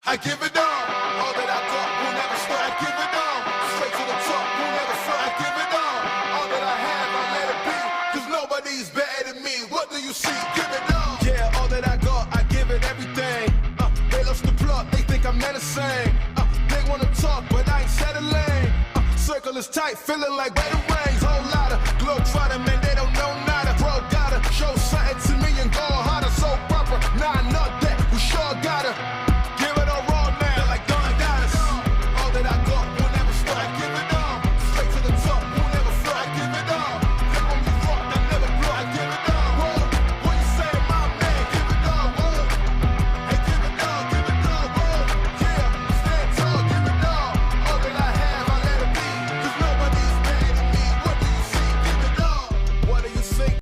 I give it all that I got will never stop. I give it all, straight to the top, will never stop. I give it all that I have, I let it be, cause nobody's better than me. What do you see? Give it all. Yeah, all that I got, I give it everything. They lost the plot, they think I'm menacing. They wanna talk, but I ain't settling. Circle is tight, feeling like better rains. Whole lot of globetrotter, man, they don't know nada. Bro, gotta show something to me and go harder. So proper, nah, not that, we sure gotta. Give it all raw now, like Don Goddess. All that I got will never stop. I give it all, straight to the top, will never fly. I give it all, they want me rock, I never blow. I give it all, whoa. What you say, my man? Give it all, whoa. Hey, give it all, whoa. Yeah, stand tall, give it all that I have, I let it be, cause nobody's better than me. What do you see? Give it all. What do you see?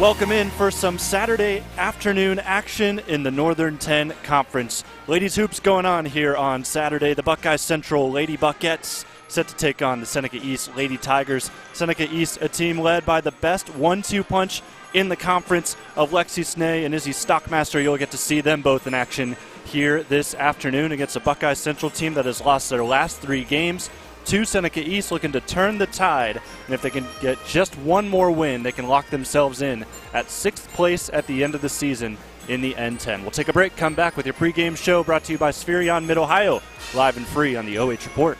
Welcome in for some Saturday afternoon action in the Northern 10 Conference. Ladies Hoops going on here on Saturday. The Buckeye Central Lady Buckettes set to take on the Seneca East Lady Tigers. Seneca East, a team led by the best 1-2 punch in the conference of Lexi, Snay, and Izzy Stockmaster. You'll get to see them both in action here this afternoon against a Buckeye Central team that has lost their last 3 games to Seneca East, looking to turn the tide. And if they can get just one more win, they can lock themselves in at 6th place at the end of the season in the N-10. We'll take a break, come back with your pregame show brought to you by Spherion Mid-Ohio, live and free on the OH Report.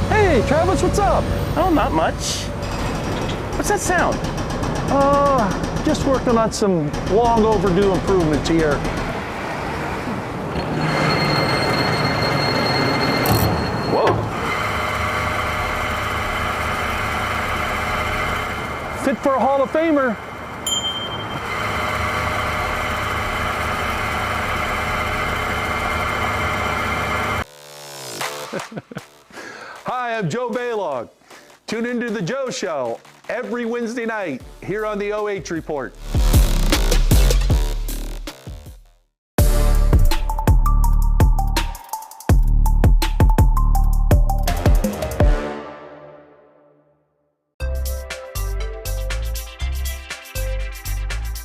Hey, Travis, what's up? Oh, not much. What's that sound? Just working on some long overdue improvements here. Whoa. Fit for a Hall of Famer. Hi, I'm Joe Baylog. Tune into The Joe Show every Wednesday night here on the OH Report.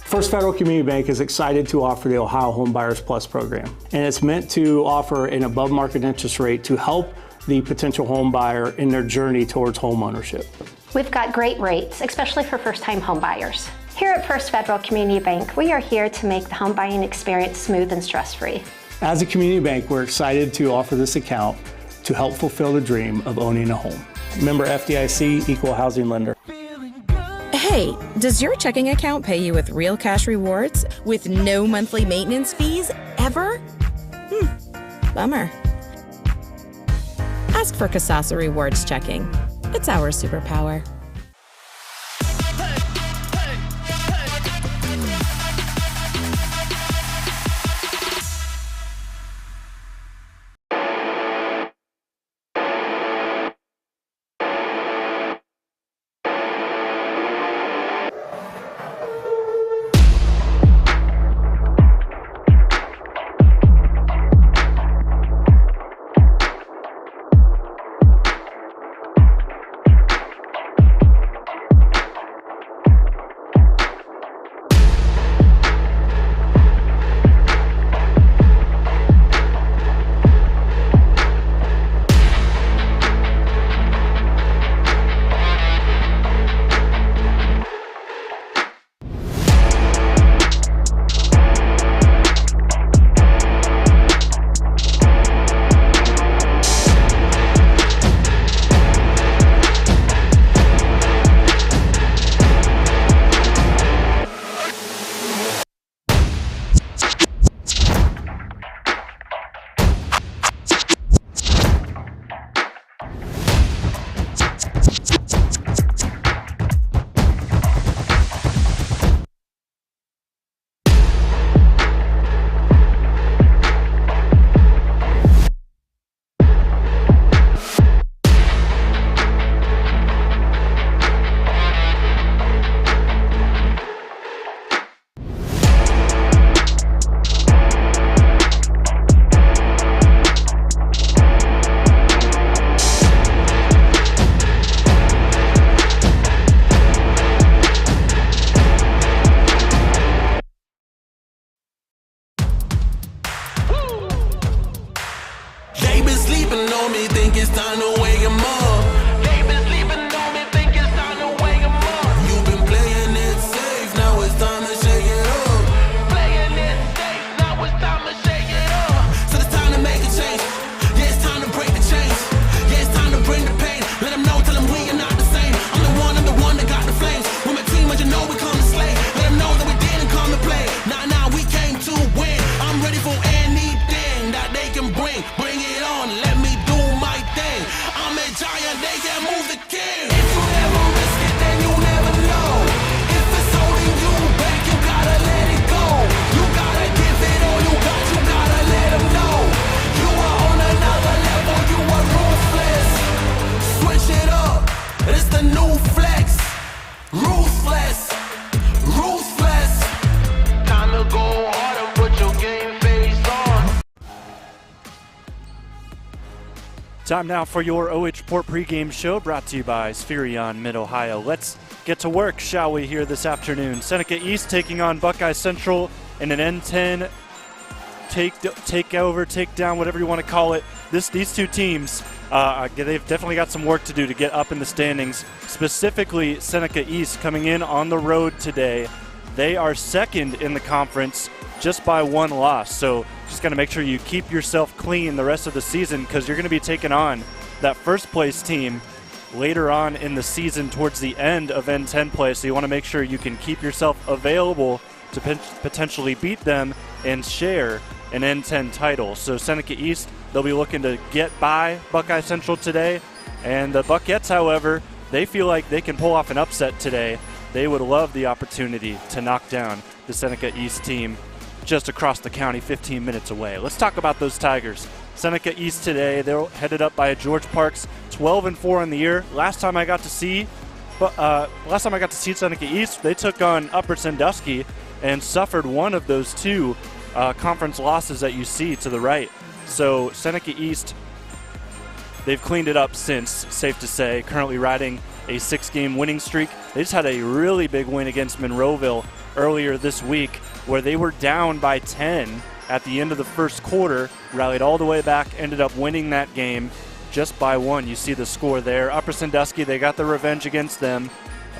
First Federal Community Bank is excited to offer the Ohio Home Buyers Plus program, and it's meant to offer an above market interest rate to help the potential home buyer in their journey towards home ownership. We've got great rates, especially for first-time home buyers. Here at First Federal Community Bank, we are here to make the home buying experience smooth and stress-free. As a community bank, we're excited to offer this account to help fulfill the dream of owning a home. Member FDIC, Equal Housing Lender. Hey, does your checking account pay you with real cash rewards with no monthly maintenance fees ever? Bummer. Ask for Kasasa Rewards Checking. It's our superpower. been sleeping on me, think it's time to wake 'em up. They been sleeping on me, think it's time to wake 'em up. You've been playing it safe, now it's time to shake it up. Playing it safe, now it's time to shake it up. So it's time to make a change. Yeah, it's time to break the chains. Yeah, it's time to bring the pain. Let them know, tell them we are not the same. I'm the one that got the flames. With my team, as you know, we come to slay. Let them know that we didn't come to play. Nah, we came to win. I'm ready for anything that they can bring. Bring it on, let me do my thing. I'm a giant, they can't move the king. If you never risk it, then you never know. If it's holding you back, you gotta let it go. You gotta give it all you got, you gotta let them know. You are on another level, you are ruthless. Switch it up, it's the new flex. Ruthless, ruthless. Time to go hard and put your game face on. Time now for your OH Report pregame show, brought to you by Spherion Mid-Ohio. Let's get to work, shall we, here this afternoon. Seneca East taking on Buckeye Central in an N-10 take down, whatever you want to call it. These two teams, they've definitely got some work to do to get up in the standings. Specifically, Seneca East coming in on the road today. They are second in the conference just by one loss. So just got to make sure you keep yourself clean the rest of the season, because you're going to be taking on that first place team later on in the season towards the end of N-10 play. So you want to make sure you can keep yourself available to potentially beat them and share an N-10 title. So Seneca East, they'll be looking to get by Buckeye Central today. And the Buckettes, however, they feel like they can pull off an upset today. They would love the opportunity to knock down the Seneca East team just across the county, 15 minutes away. Let's talk about those Tigers. Seneca East today, they're headed up by George Parks, 12-4 in the year. Last time I got to see Seneca East, they took on Upper Sandusky and suffered one of those two conference losses that you see to the right. So Seneca East, they've cleaned it up since, safe to say, currently riding a 6-game winning streak. They just had a really big win against Monroeville earlier this week, where they were down by 10 at the end of the first quarter, rallied all the way back, ended up winning that game just by 1. You see the score there. Upper Sandusky, they got their revenge against them,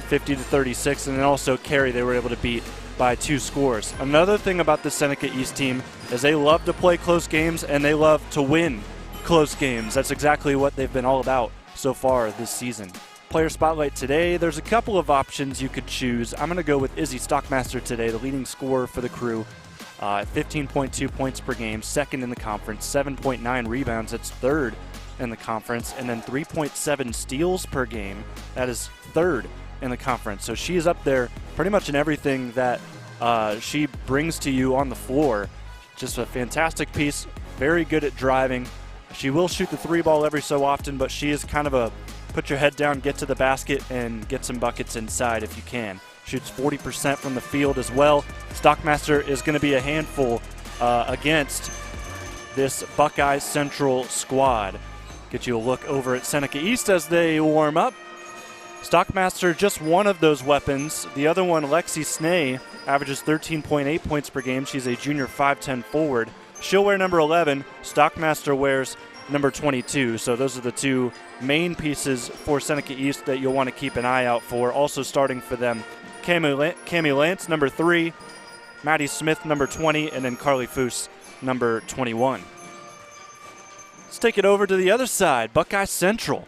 50-36, and then also Cary, they were able to beat by 2 scores. Another thing about the Seneca East team is they love to play close games and they love to win close games. That's exactly what they've been all about so far this season. Player spotlight today, there's a couple of options you could choose. I'm going to go with Izzy, Stockmaster today, the leading scorer for the crew. 15.2 points per game, second in the conference, 7.9 rebounds, that's third in the conference, and then 3.7 steals per game, that is third in the conference. So she is up there pretty much in everything that she brings to you on the floor. Just a fantastic piece, very good at driving. She will shoot the 3 ball every so often, but she is kind of a put your head down, get to the basket, and get some buckets inside if you can. Shoots 40% from the field as well. Stockmaster is going to be a handful against this Buckeye Central squad. Get you a look over at Seneca East as they warm up. Stockmaster, just one of those weapons. The other one, Lexi Snay, averages 13.8 points per game. She's a junior 5'10 forward. She'll wear number 11. Stockmaster wears number 22. So those are the two main pieces for Seneca East that you'll want to keep an eye out for. Also starting for them, Cami Lance, number 3, Maddie Smith, number 20, and then Carly Foose, number 21. Let's take it over to the other side, Buckeye Central.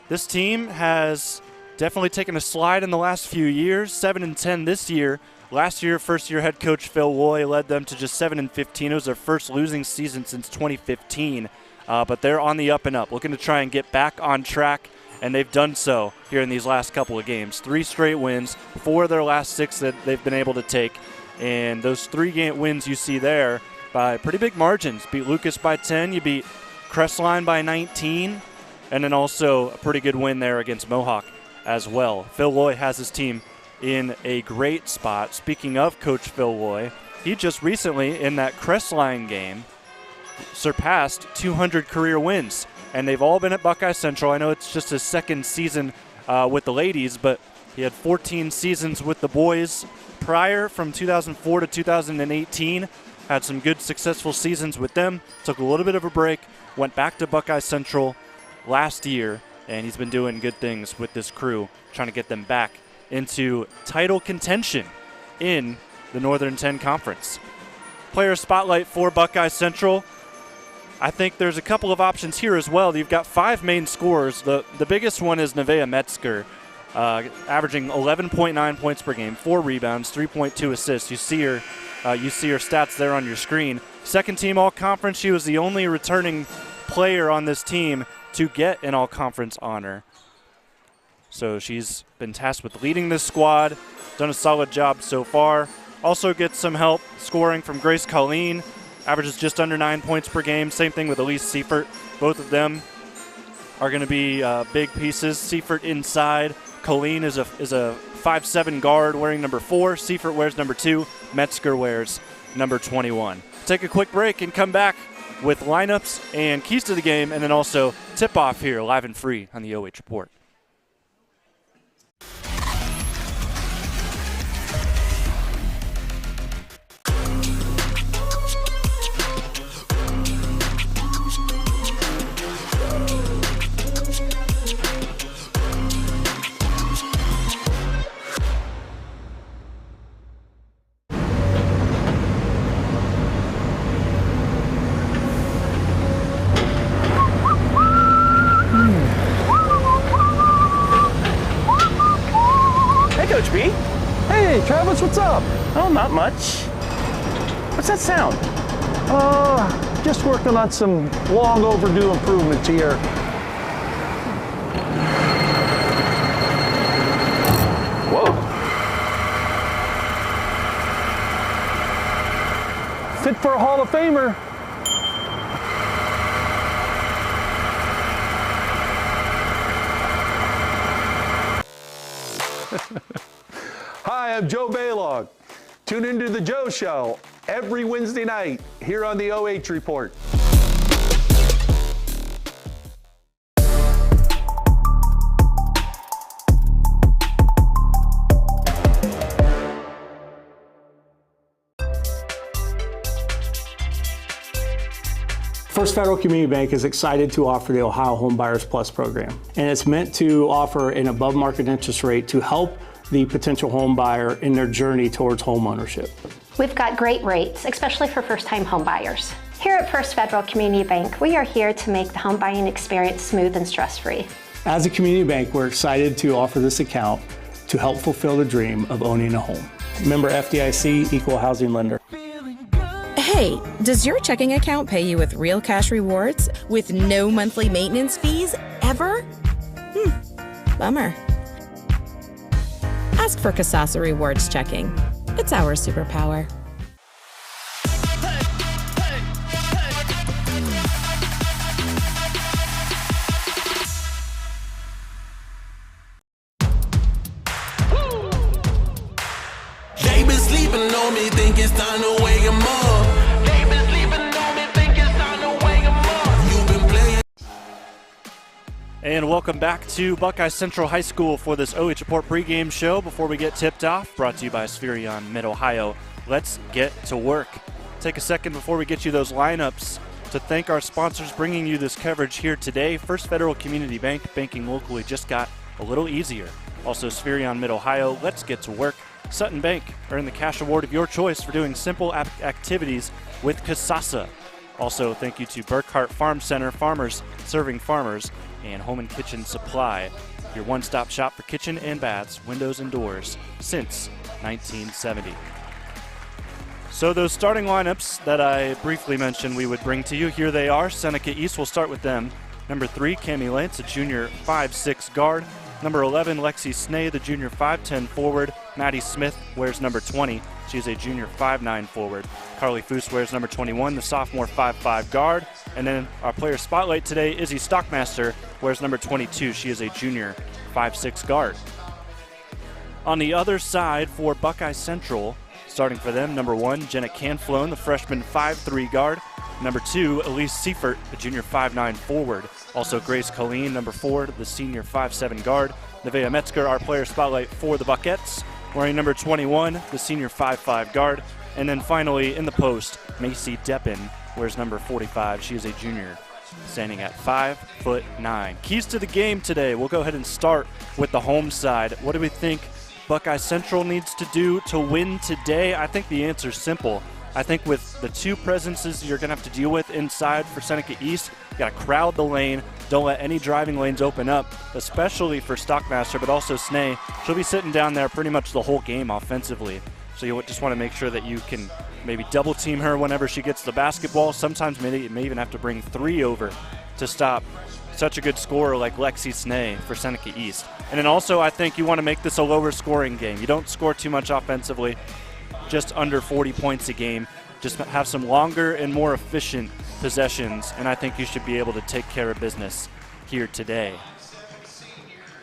This team has definitely taken a slide in the last few years, 7-10 this year. Last year, first-year head coach Phil Loy led them to just 7-15. It was their first losing season since 2015. But they're on the up and up, looking to try and get back on track, and they've done so here in these last couple of games. 3 straight wins, 4 of their last 6 that they've been able to take. And those 3 wins you see there by pretty big margins. Beat Lucas by 10, you beat Crestline by 19, and then also a pretty good win there against Mohawk as well. Phil Loy has his team in a great spot. Speaking of Coach Phil Loy, he just recently, in that Crestline game, surpassed 200 career wins, and they've all been at Buckeye Central. I know it's just his second season with the ladies, but he had 14 seasons with the boys prior, from 2004 to 2018. had some good successful seasons with them, took a little bit of a break, went back to Buckeye Central last year, and he's been doing good things with this crew, trying to get them back into title contention in the Northern 10 Conference. Player spotlight for Buckeye Central. I think there's a couple of options here as well. You've got 5 main scorers. The biggest one is Nevaeh Metzger, averaging 11.9 points per game, 4 rebounds, 3.2 assists. You see her stats there on your screen. Second team All-Conference. She was the only returning player on this team to get an All-Conference honor. So she's been tasked with leading this squad, done a solid job so far. Also gets some help scoring from Grace Colleen, averages just under 9 points per game. Same thing with Elise Seifert. Both of them are going to be big pieces. Seifert inside. Colleen is a 5'7" guard wearing number 4. Seifert wears number 2. Metzger wears number 21. Take a quick break and come back with lineups and keys to the game, and then also tip-off here live and free on the OH Report. Coach B. Hey, Travis, what's up? Oh, not much. What's that sound? Just working on some long overdue improvements here. Whoa. Fit for a Hall of Famer. Hi, I'm Joe Baylog. Tune into The Joe Show every Wednesday night here on the OH Report. First Federal Community Bank is excited to offer the Ohio Home Buyers Plus program, and it's meant to offer an above-market interest rate to help the potential home buyer in their journey towards home ownership. We've got great rates, especially for first-time home buyers. Here at First Federal Community Bank, we are here to make the home buying experience smooth and stress-free. As a community bank, we're excited to offer this account to help fulfill the dream of owning a home. Member FDIC, Equal Housing Lender. Hey, does your checking account pay you with real cash rewards with no monthly maintenance fees ever? Bummer. Ask for Kasasa Rewards Checking. It's our superpower. They been sleeping on me, think it's time to wake 'em up. They been sleeping on me, think it's time to wake 'em up. You've been playing. And welcome back to Buckeye Central High School for this OH Report pregame show. Before we get tipped off, brought to you by Spherion Mid-Ohio. Let's get to work. Take a second before we get you those lineups to thank our sponsors bringing you this coverage here today. First Federal Community Bank, banking locally just got a little easier. Also Spherion Mid-Ohio, let's get to work. Sutton Bank, earn the cash award of your choice for doing simple activities with Kasasa. Also, thank you to Burkhart Farm Center, farmers serving farmers, and Home and Kitchen Supply, your one-stop shop for kitchen and baths, windows and doors since 1970. So those starting lineups that I briefly mentioned we would bring to you, here they are. Seneca East, we'll start with them. Number 3, Cami Lance, a junior 5'6" guard. Number 11, Lexi Snay, the junior 5'10" forward. Maddie Smith wears number 20. She's a junior 5'9" forward. Carly Foose wears number 21, the sophomore 5'5" guard. And then our player spotlight today, Izzy Stockmaster, wears number 22. She is a junior 5'6" guard. On the other side for Buckeye Central, starting for them, number 1, Jenna Canflone, the freshman 5'3" guard. Number 2, Elise Seifert, the junior 5'9" forward. Also Grace Colleen, number 4, the senior 5'7" guard. Nevaeh Metzger, our player spotlight for the Buckettes, wearing number 21, the senior 5'5" guard. And then finally, in the post, Macy Deppen wears number 45. She is a junior, standing at 5'9". Keys to the game today. We'll go ahead and start with the home side. What do we think Buckeye Central needs to do to win today? I think the answer is simple. I think with the two presences you're going to have to deal with inside for Seneca East, you got to crowd the lane. Don't let any driving lanes open up, especially for Stockmaster, but also Snay. She'll be sitting down there pretty much the whole game offensively. So you just want to make sure that you can maybe double team her whenever she gets the basketball. Sometimes maybe you may even have to bring 3 over to stop such a good scorer like Lexi Snay for Seneca East. And then also I think you want to make this a lower scoring game. You don't score too much offensively, just under 40 points a game. Just have some longer and more efficient possessions, and I think you should be able to take care of business here today.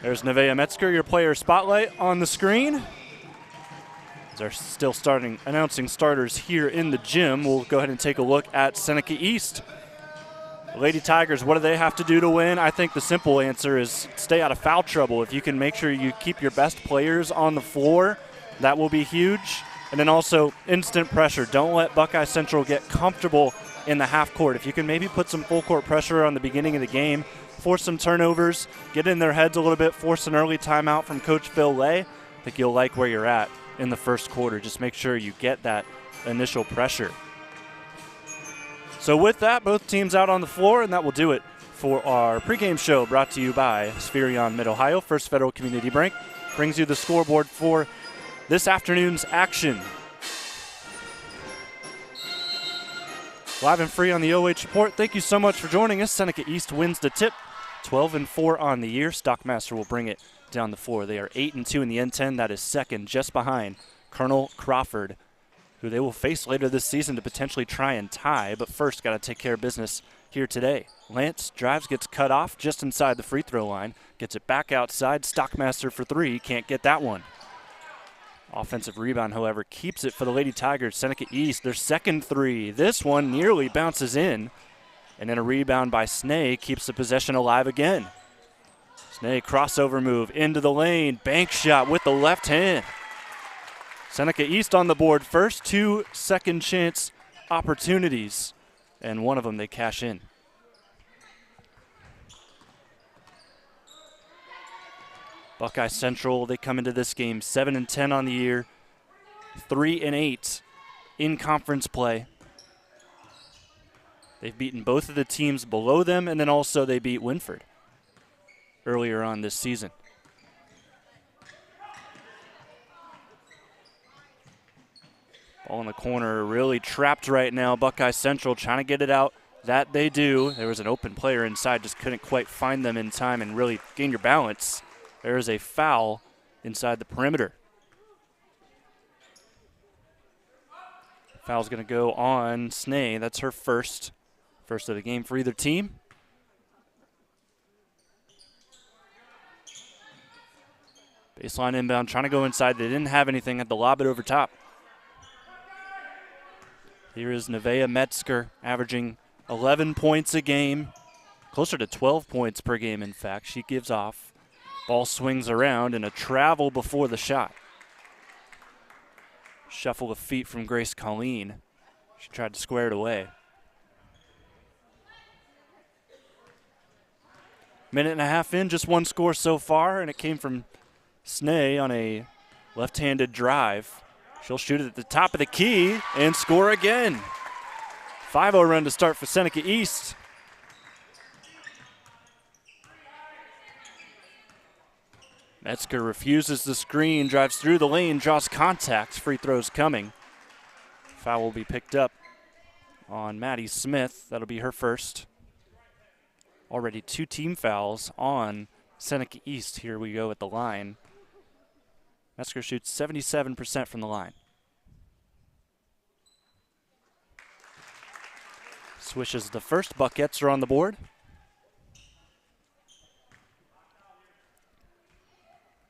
There's Nevaeh Metzger, your player spotlight on the screen. They're still announcing starters here in the gym. We'll go ahead and take a look at Seneca East. Lady Tigers, what do they have to do to win? I think the simple answer is stay out of foul trouble. If you can make sure you keep your best players on the floor, that will be huge. And then also instant pressure. Don't let Buckeye Central get comfortable in the half court. If you can maybe put some full court pressure on the beginning of the game, force some turnovers, get in their heads a little bit, force an early timeout from Coach Phil Lay, I think you'll like where you're at in the first quarter. Just make sure you get that initial pressure. So with that, both teams out on the floor, and that will do it for our pregame show brought to you by Spherion Mid-Ohio. First Federal Community Bank brings you the scoreboard for this afternoon's action. Live and free on the OH Report. Thank you so much for joining us. Seneca East wins the tip, 12-4 on the year. Stockmaster will bring it down the floor. They are 8-2 in the N-10. That is second, just behind Colonel Crawford, who they will face later this season to potentially try and tie. But first, got to take care of business here today. Lance drives, gets cut off just inside the free throw line, gets it back outside. Stockmaster for 3, can't get that one. Offensive rebound, however, keeps it for the Lady Tigers. Seneca East, their second 3. This one nearly bounces in. And then a rebound by Snay keeps the possession alive again. Snay crossover move into the lane. Bank shot with the left hand. Seneca East on the board first. 2 second chance opportunities. And one of them they cash in. Buckeye Central, they come into this game 7-10 on the year, 3-8 in conference play. They've beaten both of the teams below them, and then also they beat Winford earlier on this season. Ball in the corner, really trapped right now. Buckeye Central trying to get it out. That they do. There was an open player inside, just couldn't quite find them in time and really gain your balance. There is a foul inside the perimeter. Foul's going to go on Snay. That's her first of the game for either team. Baseline inbound, trying to go inside. They didn't have anything, had to lob it over top. Here is Nevaeh Metzger, averaging 11 points a game, closer to 12 points per game, in fact. She gives off. Ball swings around and a travel before the shot. Shuffle of feet from Grace Colleen. She tried to square it away. Minute and a half in, just one score so far, and it came from Snay on a left-handed drive. She'll shoot it at the top of the key and score again. 5-0 run to start for Seneca East. Metzger refuses the screen, drives through the lane, draws contact. Free throws coming. Foul will be picked up on Maddie Smith. That'll be her first. Already 2 team fouls on Seneca East. Here we go at the line. Metzger shoots 77% from the line. Swishes the first. Buckets are on the board.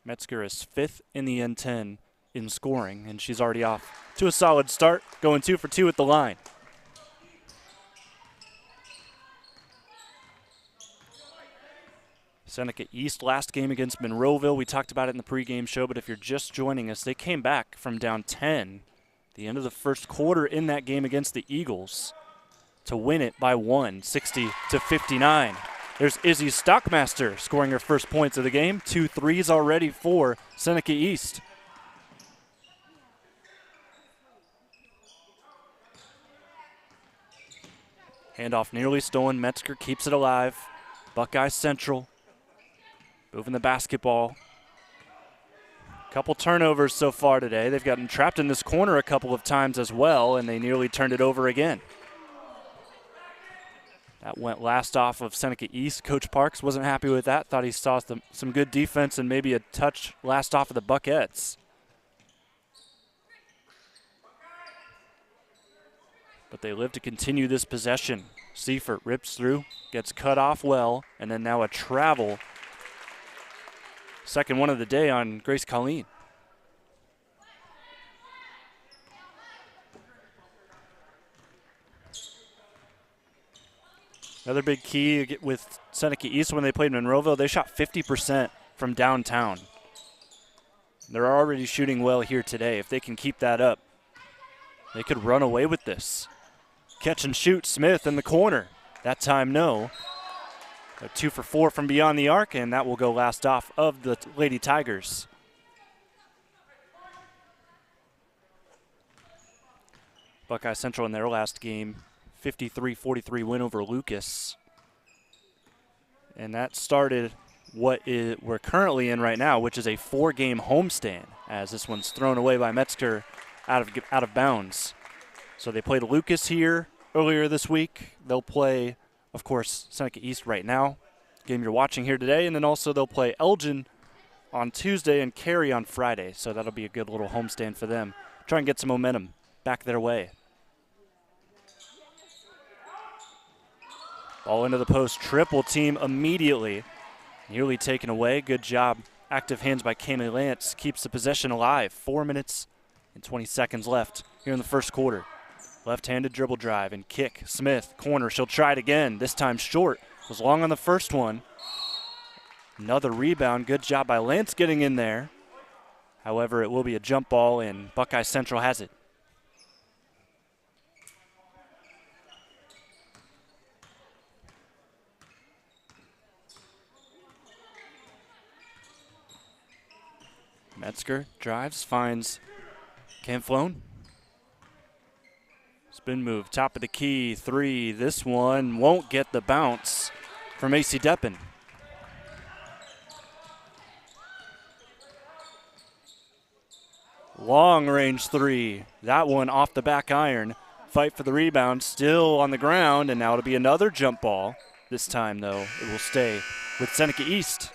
Metzger is 5th in the N-10 in scoring, and she's already off to a solid start, going 2 for 2 at the line. Seneca East last game against Monroeville. We talked about it in the pregame show, but if you're just joining us, they came back from down 10 the end of the first quarter in that game against the Eagles to win it by 1, 60-59. There's Izzy Stockmaster scoring her first points of the game. 2 threes already for Seneca East. Handoff nearly stolen. Metzger keeps it alive. Buckeye Central moving the basketball. Couple turnovers so far today. They've gotten trapped in this corner a couple of times as well, and they nearly turned it over again. That went last off of Seneca East. Coach Parks wasn't happy with that. Thought he saw some good defense and maybe a touch last off of the Buckettes. But they live to continue this possession. Seifert rips through, gets cut off well, and then now a travel. Second one of the day on Grace Colleen. Another big key with Seneca East when they played Monroeville, they shot 50% from downtown. They're already shooting well here today. If they can keep that up, they could run away with this. Catch and shoot, Smith in the corner. That time, no. A 2 for 4 from beyond the arc, and that will go last off of the Lady Tigers. Buckeye Central in their last game, 53-43 win over Lucas. And that started what we're currently in right now, which is a 4-game homestand, as this one's thrown away by Metzger out of bounds. So they played Lucas here earlier this week. They'll play, of course, Seneca East right now, game you're watching here today, and then also they'll play Elgin on Tuesday and Cary on Friday. So that'll be a good little homestand for them. Try and get some momentum back their way. Ball into the post, triple team immediately. Nearly taken away. Good job. Active hands by Kaylee Lance keeps the possession alive. 4 minutes and 20 seconds left here in the first quarter. Left-handed dribble drive and kick. Smith, corner. She'll try it again. This time short. Was long on the first one. Another rebound. Good job by Lance getting in there. However, it will be a jump ball, and Buckeye Central has it. Metzger drives, finds Camflone. Spin move, top of the key, 3. This one won't get the bounce from AC Deppen. Long range 3. That one off the back iron. Fight for the rebound, still on the ground, and now it'll be another jump ball. This time, though, it will stay with Seneca East.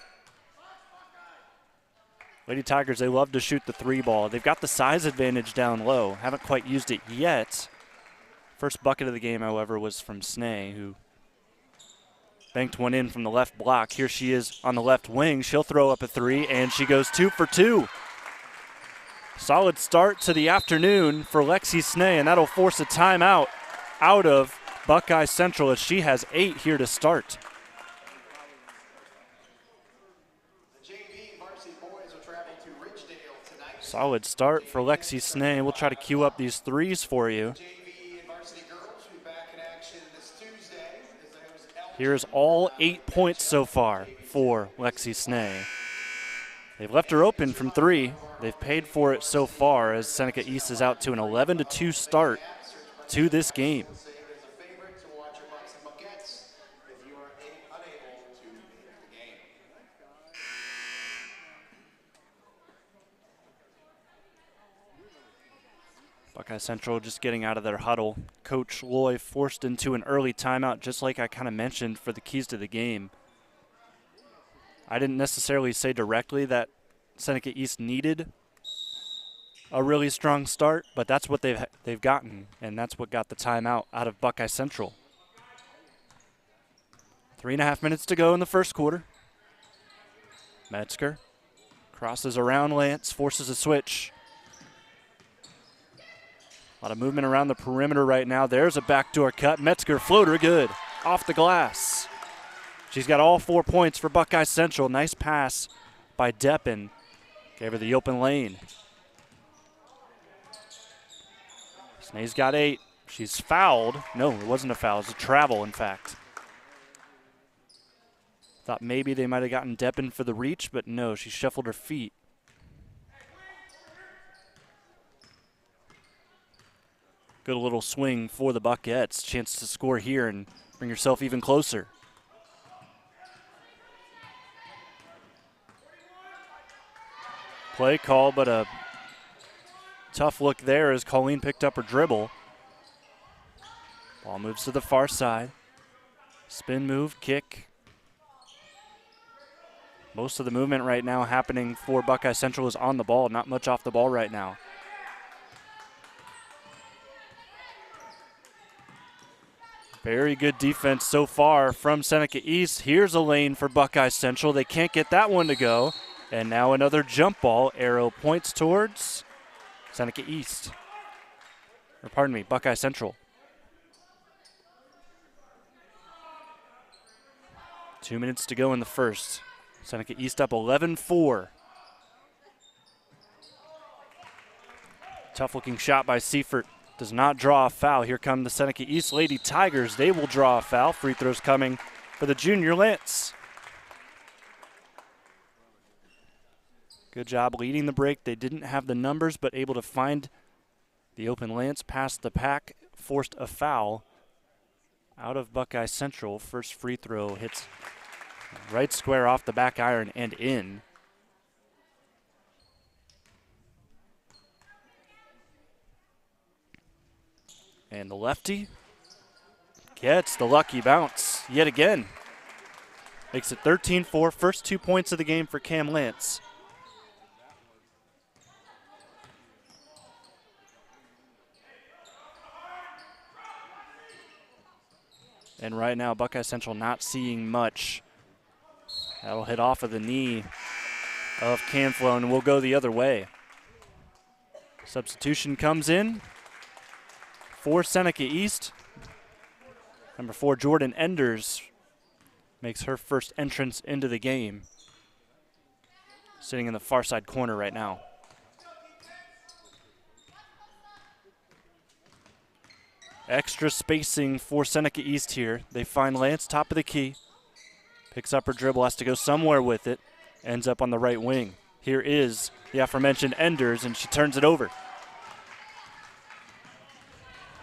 Lady Tigers, they love to shoot the 3 ball. They've got the size advantage down low. Haven't quite used it yet. First bucket of the game, however, was from Snay, who banked one in from the left block. Here she is on the left wing. She'll throw up a 3, and she goes 2 for 2. Solid start to the afternoon for Lexi Snay, and that'll force a timeout out of Buckeye Central as she has 8 here to start. Solid start for Lexi Snay. We'll try to queue up these 3s for you. Here's all 8 points so far for Lexi Snay. They've left her open from 3. They've paid for it so far as Seneca East is out to an 11-2 start to this game. Buckeye Central just getting out of their huddle. Coach Loy forced into an early timeout, just like I kind of mentioned for the keys to the game. I didn't necessarily say directly that Seneca East needed a really strong start, but that's what they've gotten, and that's what got the timeout out of Buckeye Central. 3.5 minutes to go in the first quarter. Metzger crosses around Lance, forces a switch. A lot of movement around the perimeter right now. There's a backdoor cut. Metzger floater, good. Off the glass. She's got all 4 points for Buckeye Central. Nice pass by Deppen. Gave her the open lane. Snay's got 8. She's fouled. No, it wasn't a foul. It was a travel, in fact. Thought maybe they might have gotten Deppen for the reach, but no, she shuffled her feet. Good little swing for the Buckettes. Chance to score here and bring yourself even closer. Play call, but a tough look there as Colleen picked up her dribble. Ball moves to the far side. Spin move, kick. Most of the movement right now happening for Buckeye Central is on the ball, not much off the ball right now. Very good defense so far from Seneca East. Here's a lane for Buckeye Central. They can't get that one to go. And now another jump ball. Arrow points towards Seneca East. Or pardon me, Buckeye Central. 2 minutes to go in the first. Seneca East up 11-4. Tough looking shot by Seifert. Does not draw a foul. Here come the Seneca East Lady Tigers. They will draw a foul. Free throws coming for the junior Lance. Good job leading the break. They didn't have the numbers, but able to find the open Lance past the pack. Forced a foul out of Buckeye Central. First free throw hits right square off the back iron and in. And the lefty gets the lucky bounce yet again. Makes it 13-4. First 2 points of the game for Cam Lance. And right now, Buckeye Central not seeing much. That'll hit off of the knee of Canflo, and we'll go the other way. Substitution comes in for Seneca East. Number 4, Jordan Enders, makes her first entrance into the game. Sitting in the far side corner right now. Extra spacing for Seneca East here. They find Lance, top of the key. Picks up her dribble, has to go somewhere with it. Ends up on the right wing. Here is the aforementioned Enders, and she turns it over.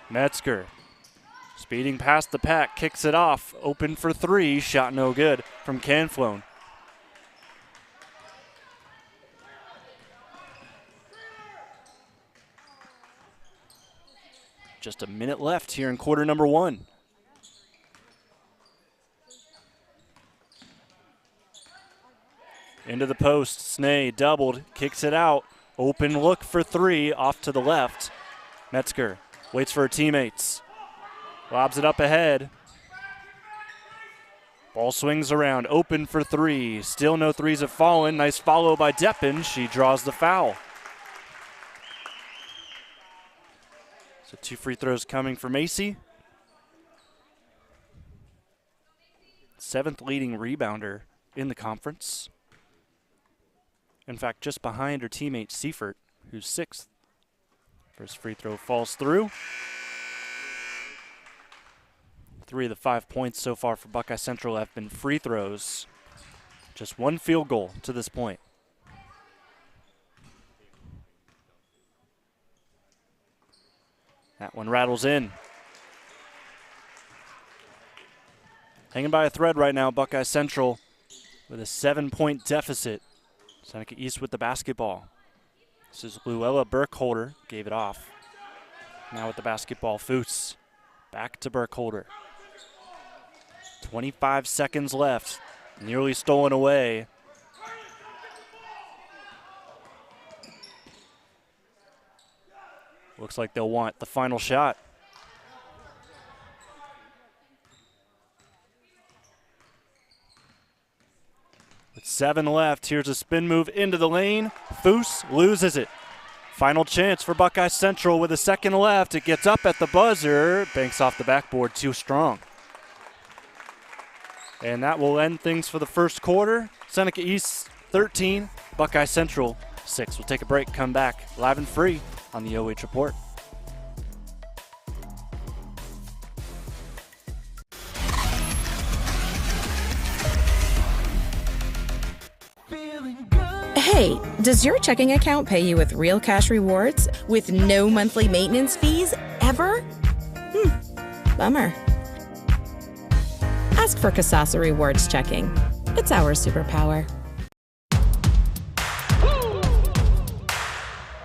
Metzger, speeding past the pack, kicks it off. Open for 3, shot no good from Canflone. Just a minute left here in quarter number 1. Into the post, Snay doubled, kicks it out. Open look for 3, off to the left. Metzger waits for her teammates. Lobs it up ahead. Ball swings around, open for 3. Still no threes have fallen. Nice follow by Deppen. She draws the foul. So 2 free throws coming for Macy. 7th leading rebounder in the conference. In fact, just behind her teammate Seifert, who's 6th. First free throw falls through. 3 of the 5 points so far for Buckeye Central have been free throws. Just 1 field goal to this point. That one rattles in. Hanging by a thread right now, Buckeye Central with a 7-point deficit. Seneca East with the basketball. This is Luella Burkholder, gave it off. Now with the basketball, Foose. Back to Burkholder. 25 seconds left. Nearly stolen away. Looks like they'll want the final shot. With 7 left, here's a spin move into the lane. Foose loses it. Final chance for Buckeye Central with a second left. It gets up at the buzzer. Banks off the backboard, too strong. And that will end things for the first quarter. Seneca East 13, Buckeye Central 6. We'll take a break, come back live and free on the OH Report. Hey, does your checking account pay you with real cash rewards with no monthly maintenance fees ever? Bummer. Ask for Kasasa Rewards Checking. It's our superpower.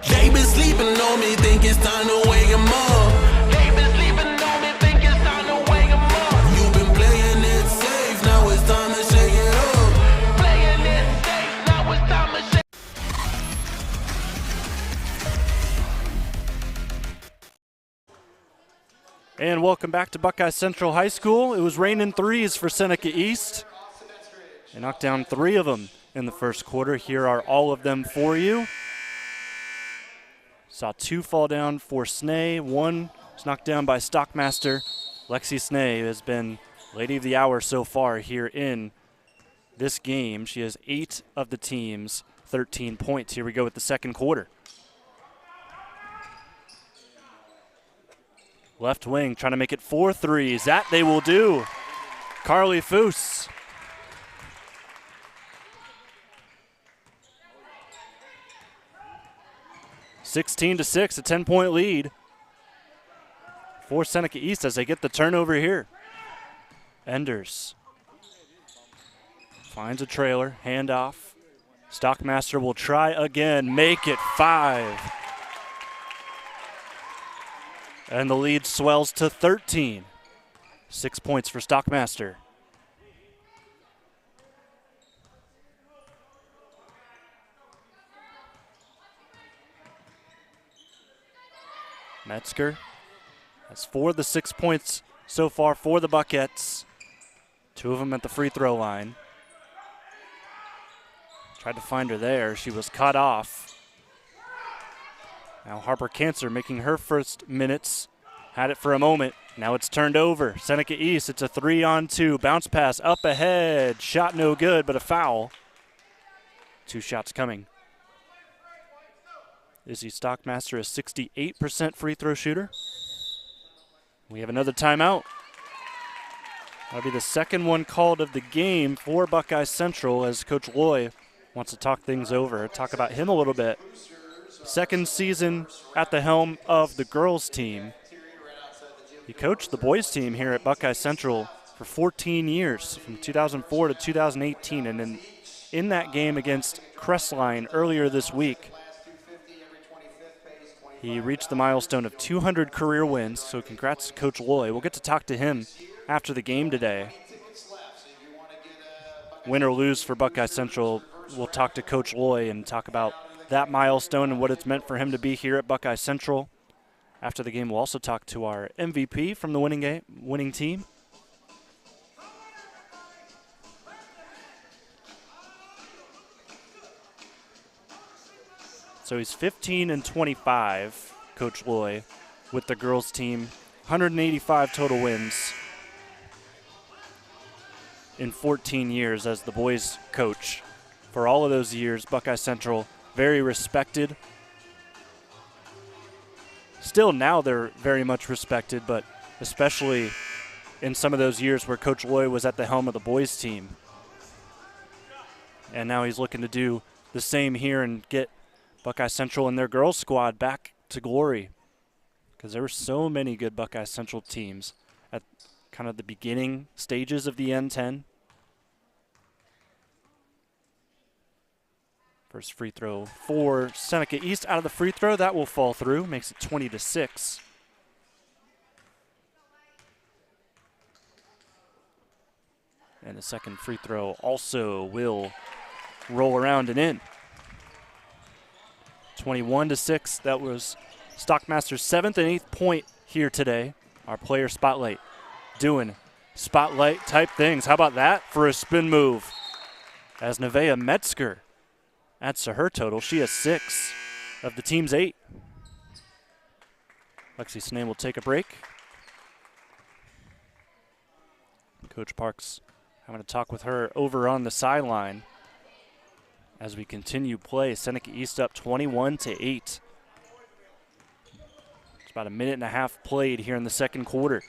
They been sleeping on me, think it's time to wake 'em up. They been sleeping on me, think it's time to wake 'em up. You've been playing it safe, now it's time to shake it up. Playing it safe, now it's time to shake. And welcome back to Buckeye Central High School. It was raining threes for Seneca East. They knocked down 3 of them in the first quarter. Here are all of them for you. Saw 2 fall down for Snay. 1 was knocked down by Stockmaster. Lexi Snay has been Lady of the Hour so far here in this game. She has 8 of the team's 13 points. Here we go with the second quarter. Left wing trying to make it 4 threes. That they will do. Carly Foose. (16-6), a 10-point lead for Seneca East as they get the turnover here. Enders finds a trailer, handoff. Stockmaster will try again, make it 5. And the lead swells to 13. 6 points for Stockmaster. Metzger has 4 of the 6 points so far for the Buckets. 2 of them at the free throw line. Tried to find her there. She was cut off. Now Harper Cancer making her first minutes. Had it for a moment. Now it's turned over. Seneca East, it's a 3-on-2. Bounce pass up ahead. Shot no good, but a foul. 2 shots coming. Izzy Stockmaster, a 68% free throw shooter. We have another timeout. That'll be the second one called of the game for Buckeye Central as Coach Loy wants to talk things over, talk about him a little bit. Second season at the helm of the girls team. He coached the boys team here at Buckeye Central for 14 years, from 2004 to 2018. And in that game against Crestline earlier this week, he reached the milestone of 200 career wins, so congrats to Coach Loy. We'll get to talk to him after the game today. Win or lose for Buckeye Central, we'll talk to Coach Loy and talk about that milestone and what it's meant for him to be here at Buckeye Central. After the game, we'll also talk to our MVP from the winning team. So he's 15-25, Coach Loy, with the girls team. 185 total wins in 14 years as the boys coach. For all of those years, Buckeye Central, very respected. Still now they're very much respected, but especially in some of those years where Coach Loy was at the helm of the boys team. And now he's looking to do the same here and get Buckeye Central and their girls squad back to glory, because there were so many good Buckeye Central teams at kind of the beginning stages of the N-10. First free throw for Seneca East out of the free throw. That will fall through, makes it 20-6. And the second free throw also will roll around and in. 21-6. That was Stockmaster's 7th and 8th point here today. Our player spotlight doing spotlight type things. How about that for a spin move? As Nevaeh Metzger adds to her total. She has 6 of the team's 8. Lexi Snay will take a break. Coach Parks having a talk with her over on the sideline. As we continue play, Seneca East up 21-8. It's about a minute and a half played here in the second quarter.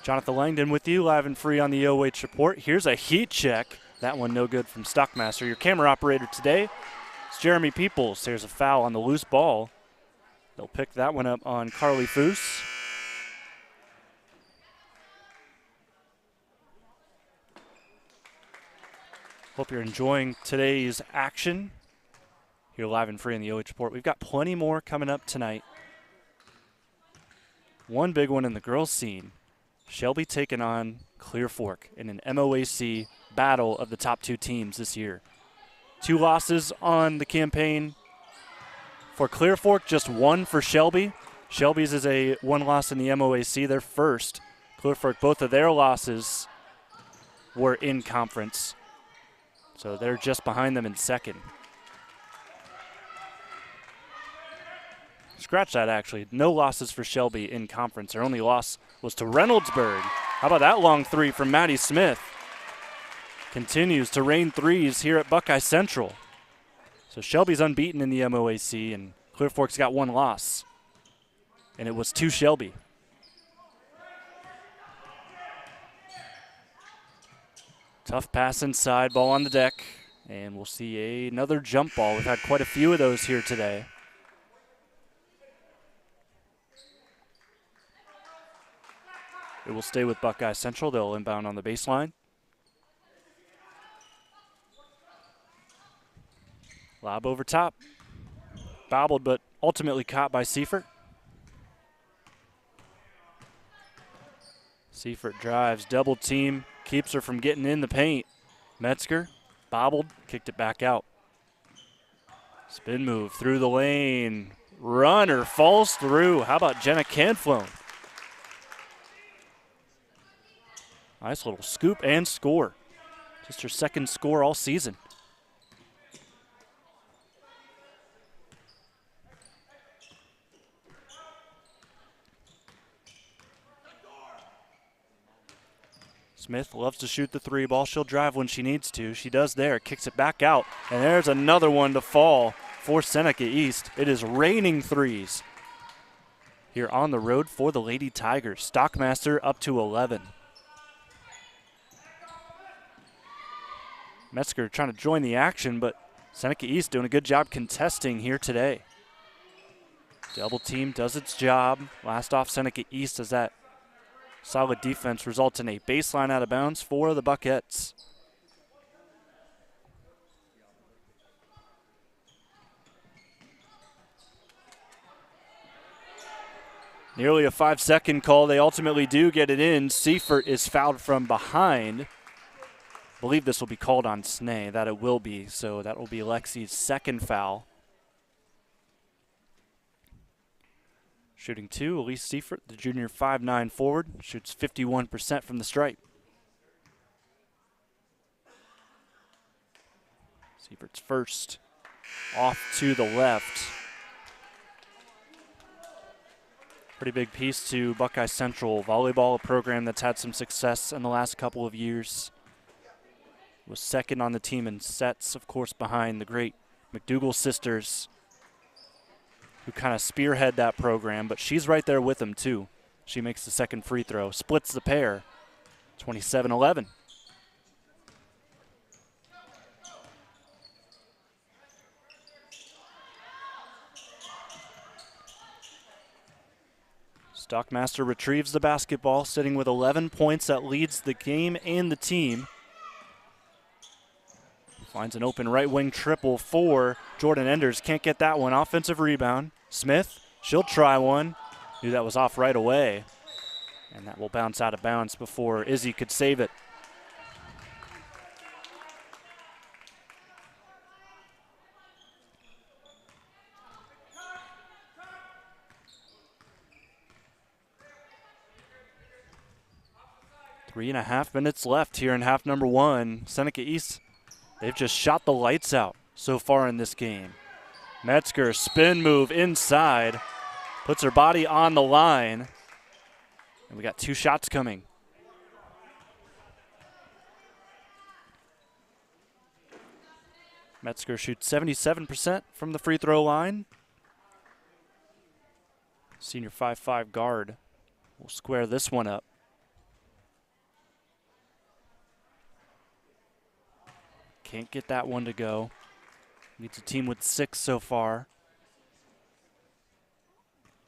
Jonathon Langdon with you, live and free on the OH Report. Here's a heat check. That one no good from Stockmaster. Your camera operator today is Jeremy Peoples. There's a foul on the loose ball. They'll pick that one up on Carly Foose. Hope you're enjoying today's action here live and free in the OH Report. We've got plenty more coming up tonight. One big one in the girls' scene. Shelby taking on Clear Fork in an MOAC battle of the top two teams this year. 2 losses on the campaign for Clear Fork, just 1 for Shelby. Shelby's is a 1 loss in the MOAC, their first. Clear Fork, both of their losses were in conference. So they're just behind them in second. Scratch that, actually. No losses for Shelby in conference. Their only loss was to Reynoldsburg. How about that long 3 from Maddie Smith? Continues to rain threes here at Buckeye Central. So Shelby's unbeaten in the MOAC, and Clear Fork's got 1 loss. And it was to Shelby. Tough pass inside, ball on the deck, and we'll see another jump ball. We've had quite a few of those here today. It will stay with Buckeye Central. They'll inbound on the baseline. Lob over top. Bobbled, but ultimately caught by Seifert. Seifert drives, double team, keeps her from getting in the paint. Metzger, bobbled, kicked it back out. Spin move through the lane. Runner falls through. How about Jenna Canflone? Nice little scoop and score. Just her second score all season. Smith loves to shoot the 3 ball. She'll drive when she needs to. She does there. Kicks it back out. And there's another one to fall for Seneca East. It is raining threes here on the road for the Lady Tigers. Stockmaster up to 11. Metzger trying to join the action, but Seneca East doing a good job contesting here today. Double team does its job. Last off Seneca East as that solid defense results in a baseline out of bounds for the Buckettes. Nearly a 5-second call. They ultimately do get it in. Seifert is fouled from behind. I believe this will be called on Snay. That it will be. So that will be Lexi's second foul. Shooting 2, Elise Seifert, the junior 5'9" forward, shoots 51% from the stripe. Seifert's first, off to the left. Pretty big piece to Buckeye Central volleyball, a program that's had some success in the last couple of years. Was second on the team in sets, of course, behind the great McDougal sisters, who kind of spearhead that program, but she's right there with them too. She makes the second free throw, splits the pair, 27-11. Stockmaster retrieves the basketball, sitting with 11 points. That leads the game and the team. Finds an open right wing triple for Jordan Enders. Can't get that one. Offensive rebound. Smith, she'll try one. Knew that was off right away. And that will bounce out of bounds before Izzy could save it. Three and a half minutes left here in half number 1. Seneca East, they've just shot the lights out so far in this game. Metzger, spin move inside, puts her body on the line. And we got 2 shots coming. Metzger shoots 77% from the free throw line. Senior 5'5" guard will square this one up. Can't get that one to go. Leads a team with 6 so far.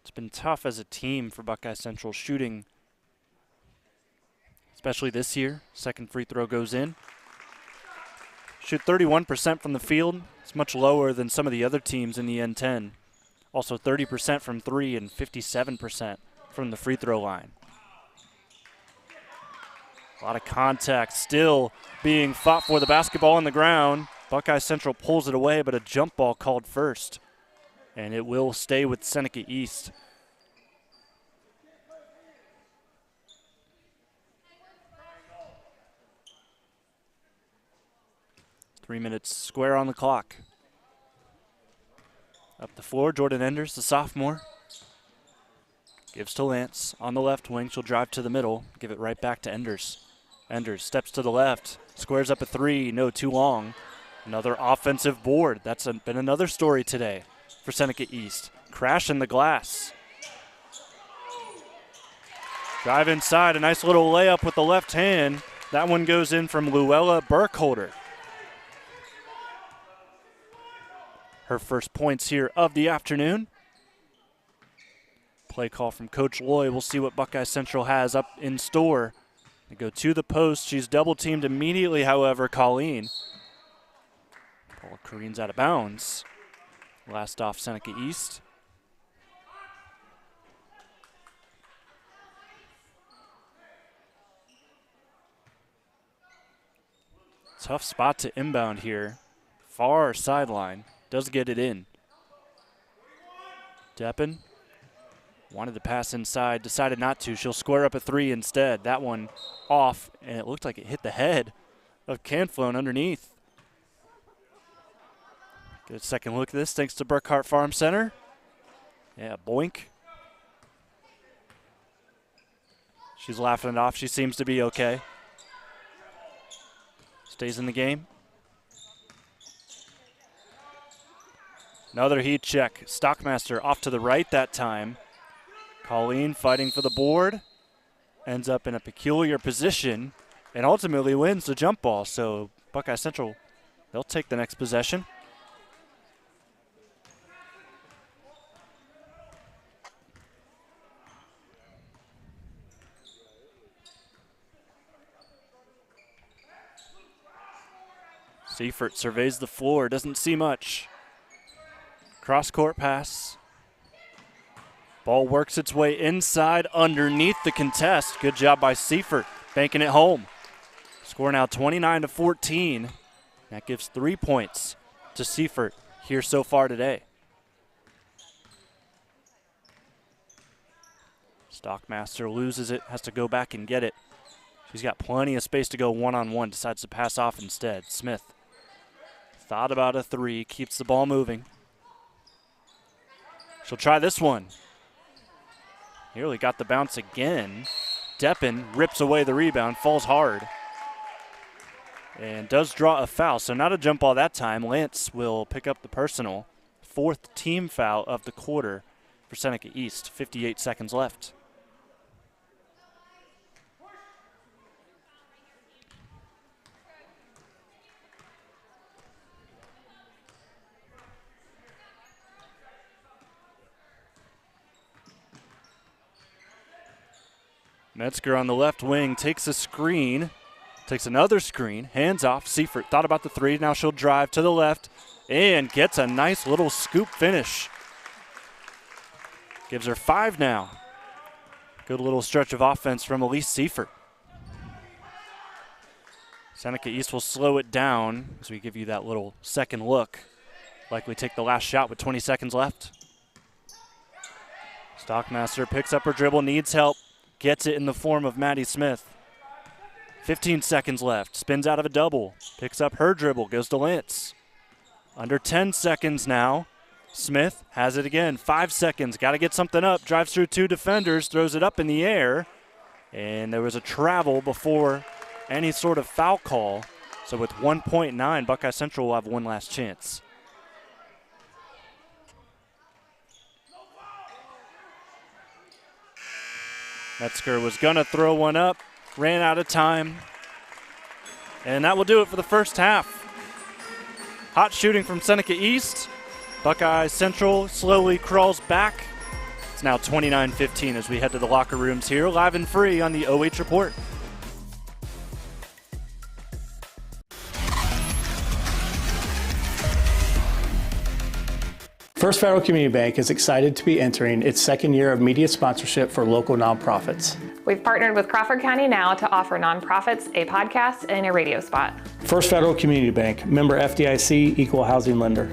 It's been tough as a team for Buckeye Central shooting, especially this year. Second free throw goes in. Shoot 31% from the field. It's much lower than some of the other teams in the N-10. Also 30% from 3 and 57% from the free throw line. A lot of contact still being fought for. The basketball on the ground. Buckeye Central pulls it away, but a jump ball called first. And it will stay with Seneca East. Three minutes square on the clock. Up the floor, Jordan Enders, the sophomore. Gives to Lance on the left wing. She'll drive to the middle. Give it right back to Enders. Enders steps to the left. Squares up a 3. No, too long. Another offensive board. That's been another story today for Seneca East. Crashing the glass. Drive inside. A nice little layup with the left hand. That one goes in from Luella Burkhart. Her first points here of the afternoon. Play call from Coach Loy. We'll see what Buckeye Central has up in store. They go to the post. She's double-teamed immediately, however, Colleen. Ball careens out of bounds. Last off Seneca East. Tough spot to inbound here. Far sideline. Does get it in. Deppen wanted to pass inside, decided not to. She'll square up a 3 instead. That one off, and it looked like it hit the head of Canflone underneath. Get a second look at this thanks to Burkhart Farm Center. Yeah, boink. She's laughing it off. She seems to be okay. Stays in the game. Another heat check. Stockmaster off to the right that time. Colleen fighting for the board. Ends up in a peculiar position and ultimately wins the jump ball. So Buckeye Central, they'll take the next possession. Seifert surveys the floor, doesn't see much. Cross-court pass. Ball works its way inside underneath the contest. Good job by Seifert, banking it home. Score now 29-14. That gives 3 points to Seifert here so far today. Stockmaster loses it, has to go back and get it. She's got plenty of space to go one-on-one, decides to pass off instead. Smith thought about a 3, keeps the ball moving. She'll try this one. Nearly got the bounce again. Deppen rips away the rebound, falls hard. And does draw a foul, so not a jump ball that time. Lance will pick up the personal. 4th team foul of the quarter for Seneca East. 58 seconds left. Metzger on the left wing takes a screen, takes another screen, hands off. Seifert thought about the 3. Now she'll drive to the left and gets a nice little scoop finish. Gives her 5 now. Good little stretch of offense from Elise Seifert. Seneca East will slow it down as we give you that little second look. Likely take the last shot with 20 seconds left. Stockmaster picks up her dribble, needs help. Gets it in the form of Maddie Smith. 15 seconds left. Spins out of a double. Picks up her dribble. Goes to Lance. Under 10 seconds now. Smith has it again. 5 seconds. Got to get something up. Drives through 2 defenders. Throws it up in the air. And there was a travel before any sort of foul call. So with 1.9, Buckeye Central will have one last chance. Metzger was going to throw one up, ran out of time. And that will do it for the first half. Hot shooting from Seneca East. Buckeye Central slowly crawls back. It's now 29-15 as we head to the locker rooms here, live and free on the OH Report. First Federal Community Bank is excited to be entering its second year of media sponsorship for local nonprofits. We've partnered with Crawford County Now to offer nonprofits a podcast and a radio spot. First Federal Community Bank, member FDIC, equal housing lender.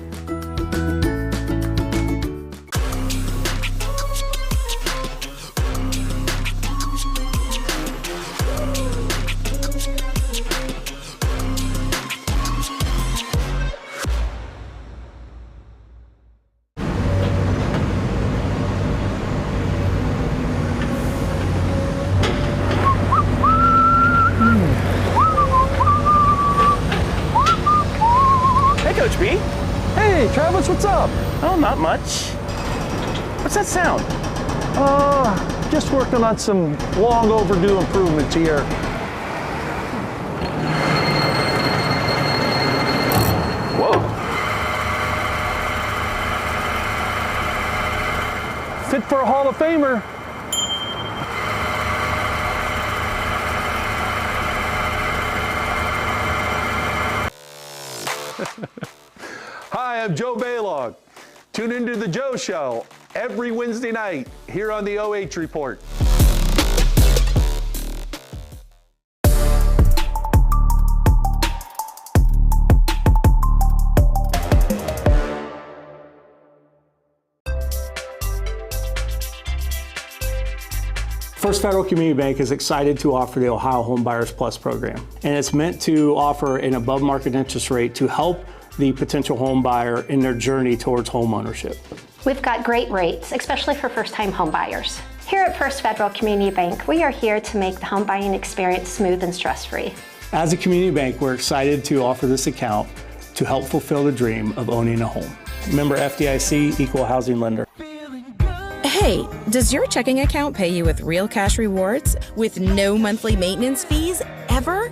Coach B. Hey, Travis, what's up? Oh, not much. What's that sound? Just working on some long overdue improvements here. Whoa. Fit for a Hall of Famer. Hi, I'm Joe Baylog. Tune into the Joe Show every Wednesday night here on the OH Report. First Federal Community Bank is excited to offer the Ohio Home Buyers Plus program, and it's meant to offer an above market interest rate to help the potential home buyer in their journey towards home ownership. We've got great rates, especially for first-time home buyers. Here at First Federal Community Bank, we are here to make the home buying experience smooth and stress-free. As a community bank, we're excited to offer this account to help fulfill the dream of owning a home. Member FDIC, equal housing lender. Hey, does your checking account pay you with real cash rewards with no monthly maintenance fees ever?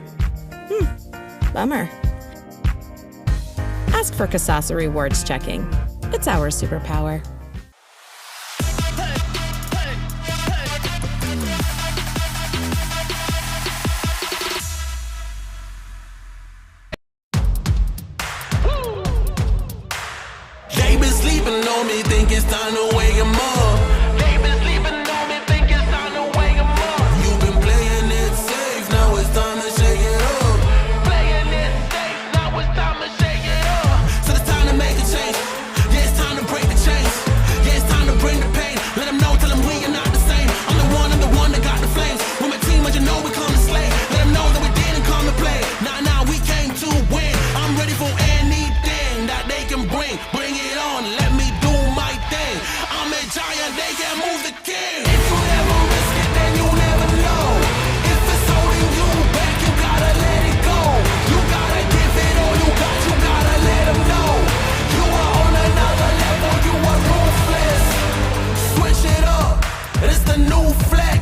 Bummer. Ask for Kasasa Rewards Checking. It's our superpower. They been sleeping on me, think it's time to wake 'em up. They been sleeping on me, think it's time to wake 'em up. You've been playing it safe, now it's time to shake it up. Playing it safe, now it's time to shake it up. So it's time to make a change. Yeah, it's time to break the chains. Yeah, it's time to bring the pain. Let them know, tell them we are not the same. I'm the one that got the flames. With my team, as you know, we come to slay. Let them know that we didn't come to play. Nah, we came to win. I'm ready for anything that they can bring. Bring it on, let me do my thing. I'm a giant, they can move the king. If you never risk it, then you never know. If it's holding you back, you gotta let it go. You gotta give it all you got, you gotta let them know. You are on another level, you are ruthless. Switch it up, it's the new flex.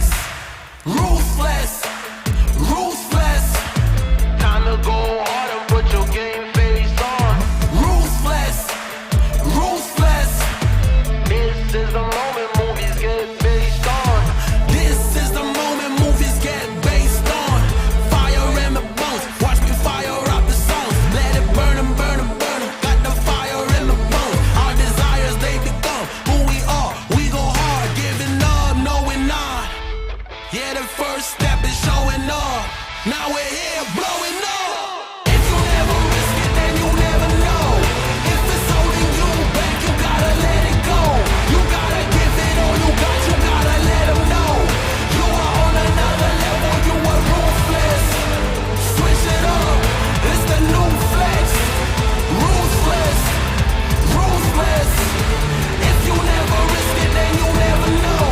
Ruthless, ruthless. Time to go hard and put your game face on. Ruthless, ruthless. This is the moment movies get based on. This is the moment movies get based on. Fire in the bones, watch me fire up the songs. Let it burn 'em, burn 'em, burn 'em. Got the fire in the bones. Our desires, they become who we are. We go hard, giving up, no we're not. Yeah, the first step is showing up. Now we're here blowing up. If you never risk it, then you never know. If it's holding you back, you gotta let it go. You gotta give it all you got, you gotta let them know. You are on another level, you are ruthless. Switch it up, it's the new flex. Ruthless, ruthless. If you never risk it, then you never know.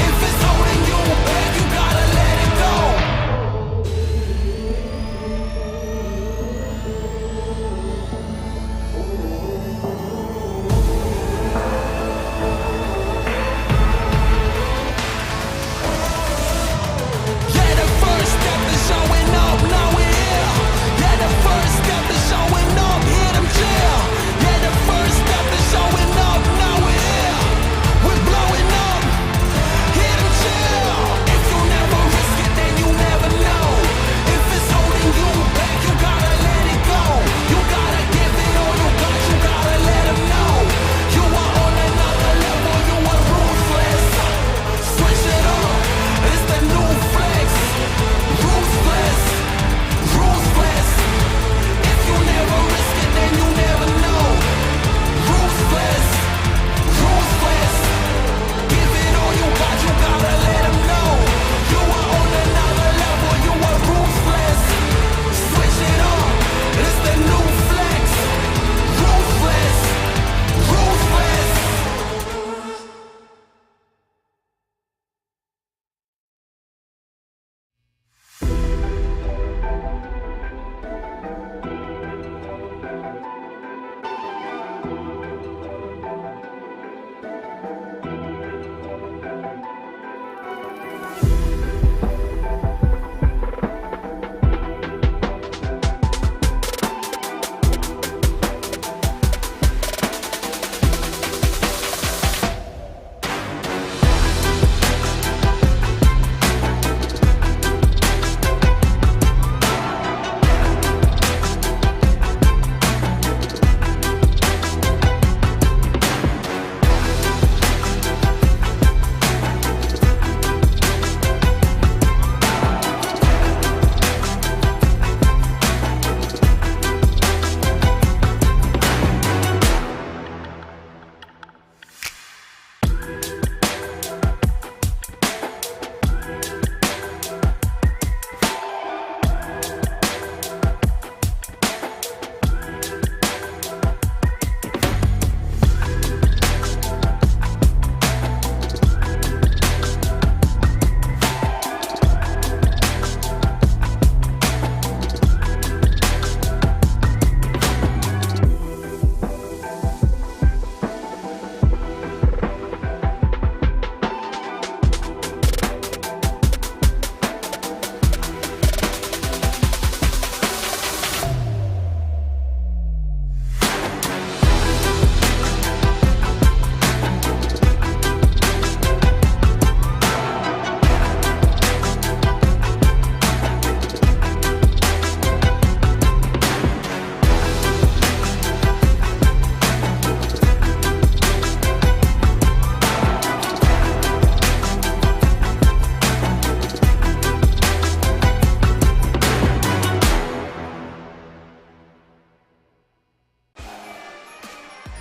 If it's holding you back, you gotta let it go.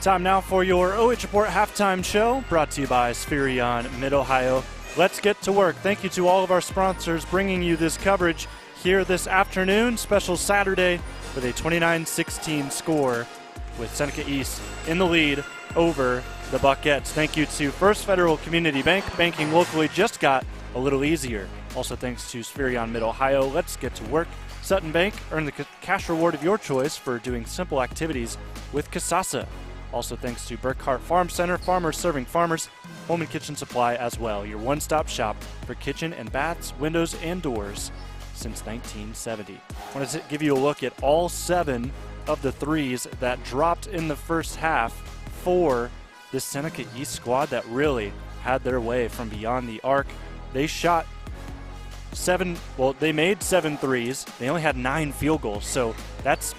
Time now for your OH Report halftime show, brought to you by Spherion Mid-Ohio. Let's get to work. Thank you to all of our sponsors bringing you this coverage here this afternoon. Special Saturday with a 29-16 score with Seneca East in the lead over the Buckettes. Thank you to First Federal Community Bank. Banking locally just got a little easier. Also thanks to Spherion Mid-Ohio. Let's get to work. Sutton Bank, earn the cash reward of your choice for doing simple activities with Kasasa. Also thanks to Burkhart Farm Center, farmers serving farmers, home and kitchen supply as well. Your one-stop shop for kitchen and baths, windows, and doors since 1970. I want to give you a look at all 7 of the threes that dropped in the first half for this Seneca East squad that really had their way from beyond the arc. They shot they made 7 threes. They only had 9 field goals, so that's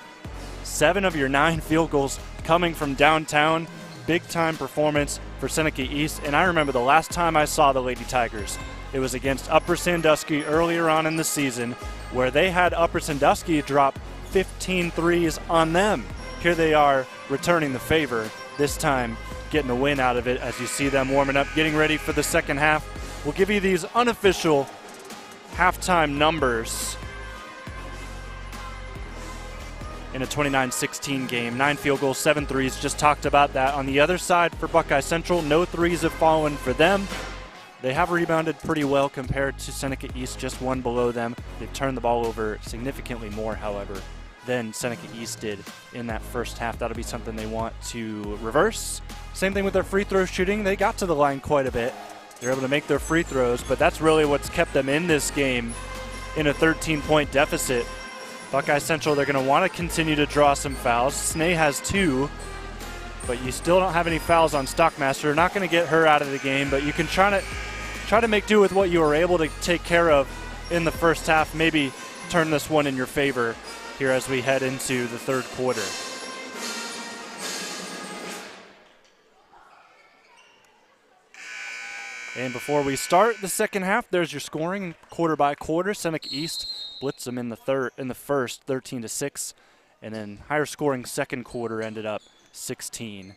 7 of your 9 field goals coming from downtown. Big time performance for Seneca East. And I remember the last time I saw the Lady Tigers, it was against Upper Sandusky earlier on in the season, where they had Upper Sandusky drop 15 threes on them. Here they are returning the favor, this time getting a win out of it as you see them warming up, getting ready for the second half. We'll give you these unofficial halftime numbers in a 29-16 game. 9 field goals, 7 threes. Just talked about that. On the other side for Buckeye Central, no threes have fallen for them. They have rebounded pretty well compared to Seneca East, just 1 below them. They've turned the ball over significantly more, however, than Seneca East did in that first half. That'll be something they want to reverse. Same thing with their free throw shooting. They got to the line quite a bit. They're able to make their free throws, but that's really what's kept them in this game in a 13-point deficit. Buckeye Central, they're going to want to continue to draw some fouls. Snay has 2, but you still don't have any fouls on Stockmaster. Not going to get her out of the game, but you can try to make do with what you were able to take care of in the first half. Maybe turn this one in your favor here as we head into the third quarter. And before we start the second half, there's your scoring quarter by quarter. Seneca East blitz them in the first 13-6, and then higher scoring second quarter ended up 16-10.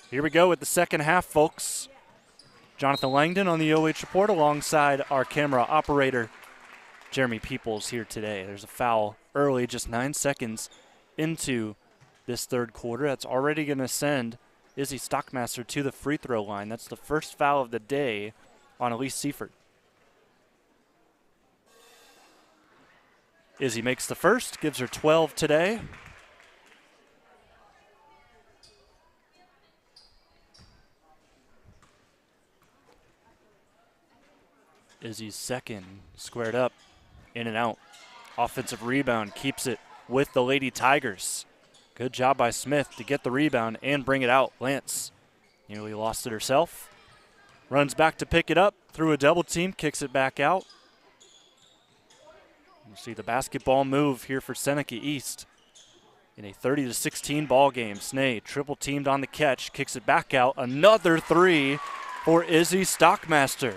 Here we go with the second half, folks. Jonathon Langdon on the OH Report alongside our camera operator, Jeremy Peoples, here today. There's a foul early, just 9 seconds into this third quarter. That's already going to send Izzy Stockmaster to the free throw line. That's the first foul of the day on Elise Seifert. Izzy makes the first, gives her 12 today. Izzy's second, squared up, in and out. Offensive rebound, keeps it with the Lady Tigers. Good job by Smith to get the rebound and bring it out. Lance nearly lost it herself. Runs back to pick it up through a double team, kicks it back out. You see the basketball move here for Seneca East in a 30-16 ball game. Snay triple teamed on the catch, kicks it back out. Another 3 for Izzy Stockmaster.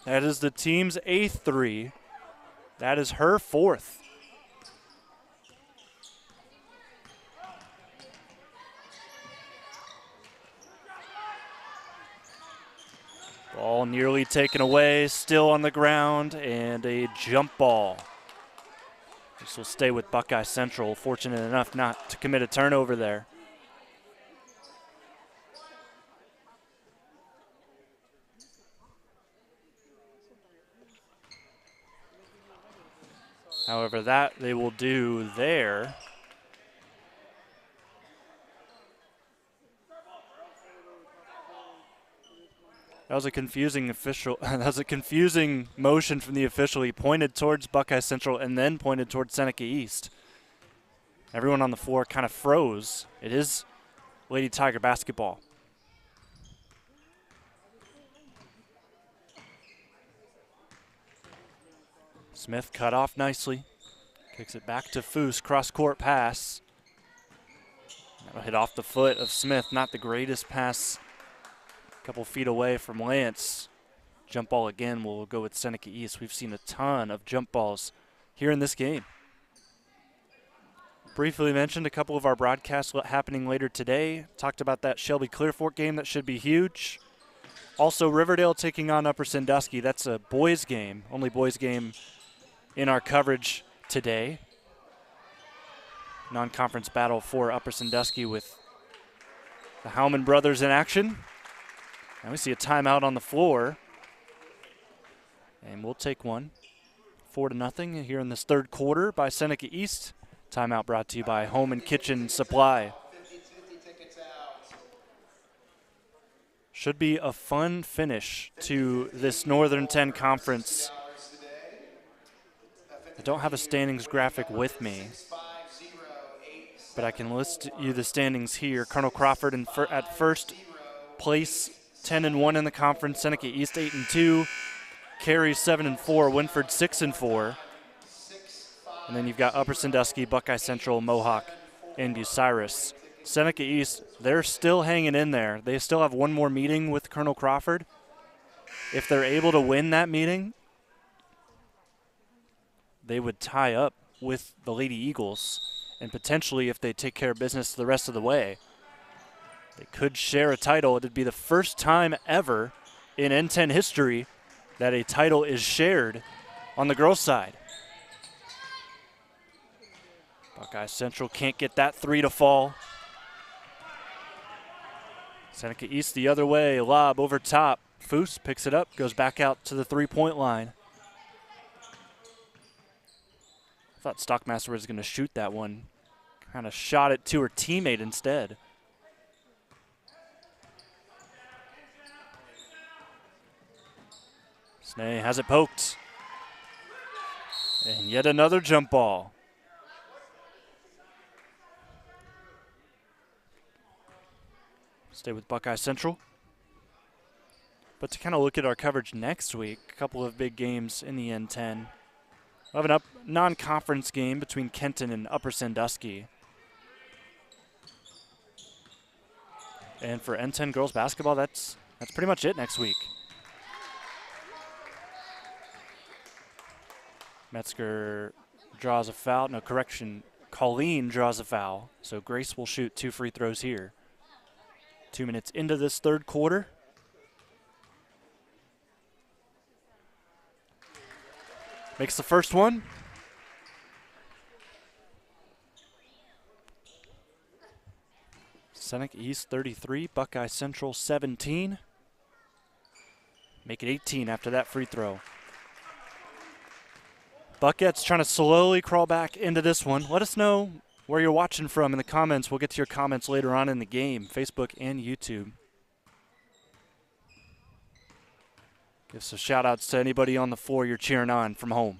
That is the team's 8th 3. That is her 4th. Ball nearly taken away, still on the ground, and a jump ball. This will stay with Buckeye Central, fortunate enough not to commit a turnover there. However, that they will do there. That was a confusing motion from the official. He pointed towards Buckeye Central and then pointed towards Seneca East. Everyone on the floor kind of froze. It is Lady Tiger basketball. Smith cut off nicely. Kicks it back to Foose. Cross-court pass. That'll hit off the foot of Smith. Not the greatest pass. A couple feet away from Lance. Jump ball again will go with Seneca East. We've seen a ton of jump balls here in this game. briefly mentioned a couple of our broadcasts happening later today. Talked about that Shelby Clearfork game that should be huge. Also, Riverdale taking on Upper Sandusky. That's a boys game, only boys game in our coverage today. Non-conference battle for Upper Sandusky with the Howman brothers in action. And we see a timeout on the floor. And we'll take one. 4-0 here in this third quarter by Seneca East. Timeout brought to you by Home and Kitchen Supply. Should be a fun finish to this Northern 10 Conference. I don't have a standings graphic with me, but I can list you the standings here. Colonel Crawford at first place, 10-1 in the conference. Seneca East 8-2. Carey 7-4. Winford 6-4. And then you've got Upper Sandusky, Buckeye Central, Mohawk, and Bucyrus. Seneca East, they're still hanging in there. They still have one more meeting with Colonel Crawford. If they're able to win that meeting, they would tie up with the Lady Eagles. And potentially, if they take care of business the rest of the way, they could share a title. It would be the first time ever in N-10 history that a title is shared on the girls' side. Buckeye Central can't get that three to fall. Seneca East the other way, lob over top. Foose picks it up, goes back out to the three-point line. I thought Stockmaster was going to shoot that one. Kind of shot it to her teammate instead. Snay has it poked. And yet another jump ball. Stay with Buckeye Central. But to kind of look at our coverage next week, a couple of big games in the N-10. We'll have a non-conference game between Kenton and Upper Sandusky. And for N-10 girls basketball, that's pretty much it next week. Metzger draws a foul. No, correction. Colleen draws a foul. So Grace will shoot 2 free throws here. 2 minutes into this third quarter. Makes the first one. Seneca East 33, Buckeye Central 17. Make it 18 after that free throw. Buckets trying to slowly crawl back into this one. Let us know where you're watching from in the comments. We'll get to your comments later on in the game, Facebook and YouTube. Give some shout-outs to anybody on the floor you're cheering on from home.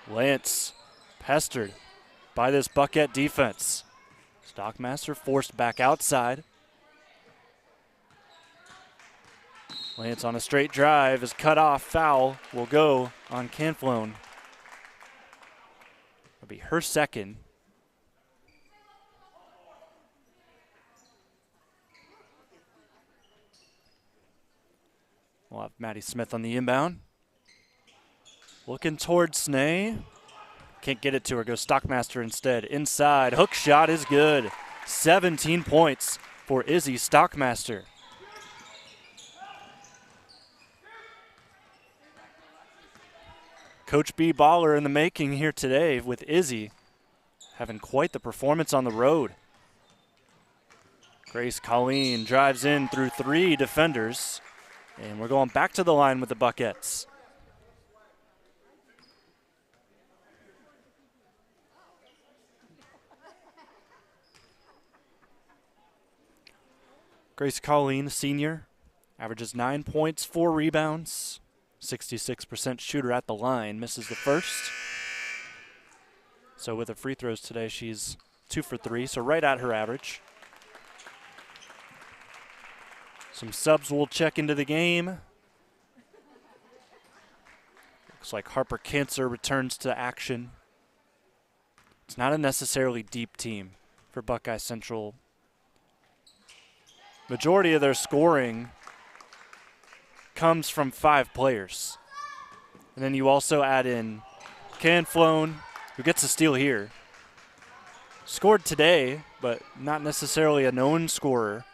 Lance pestered by this Buckeye defense. Stockmaster forced back outside. Lance on a straight drive is cut off. Foul will go on Canflone. It'll be her second. We'll have Maddie Smith on the inbound. Looking towards Snay. Can't get it to her. Goes Stockmaster instead. Inside. Hook shot is good. 17 points for Izzy Stockmaster. Coach B baller in the making here today with Izzy having quite the performance on the road. Grace Colleen drives in through 3 defenders. And we're going back to the line with the Buckets. Grace Colleen, senior, averages 9 points, 4 rebounds, 66% shooter at the line, misses the first. So with her free throws today, she's 2 for 3, so right at her average. Some subs will check into the game. Looks like Harper Cancer returns to action. It's not a necessarily deep team for Buckeye Central. Majority of their scoring comes from 5 players. And then you also add in Canflone, who gets a steal here. Scored today, but not necessarily a known scorer.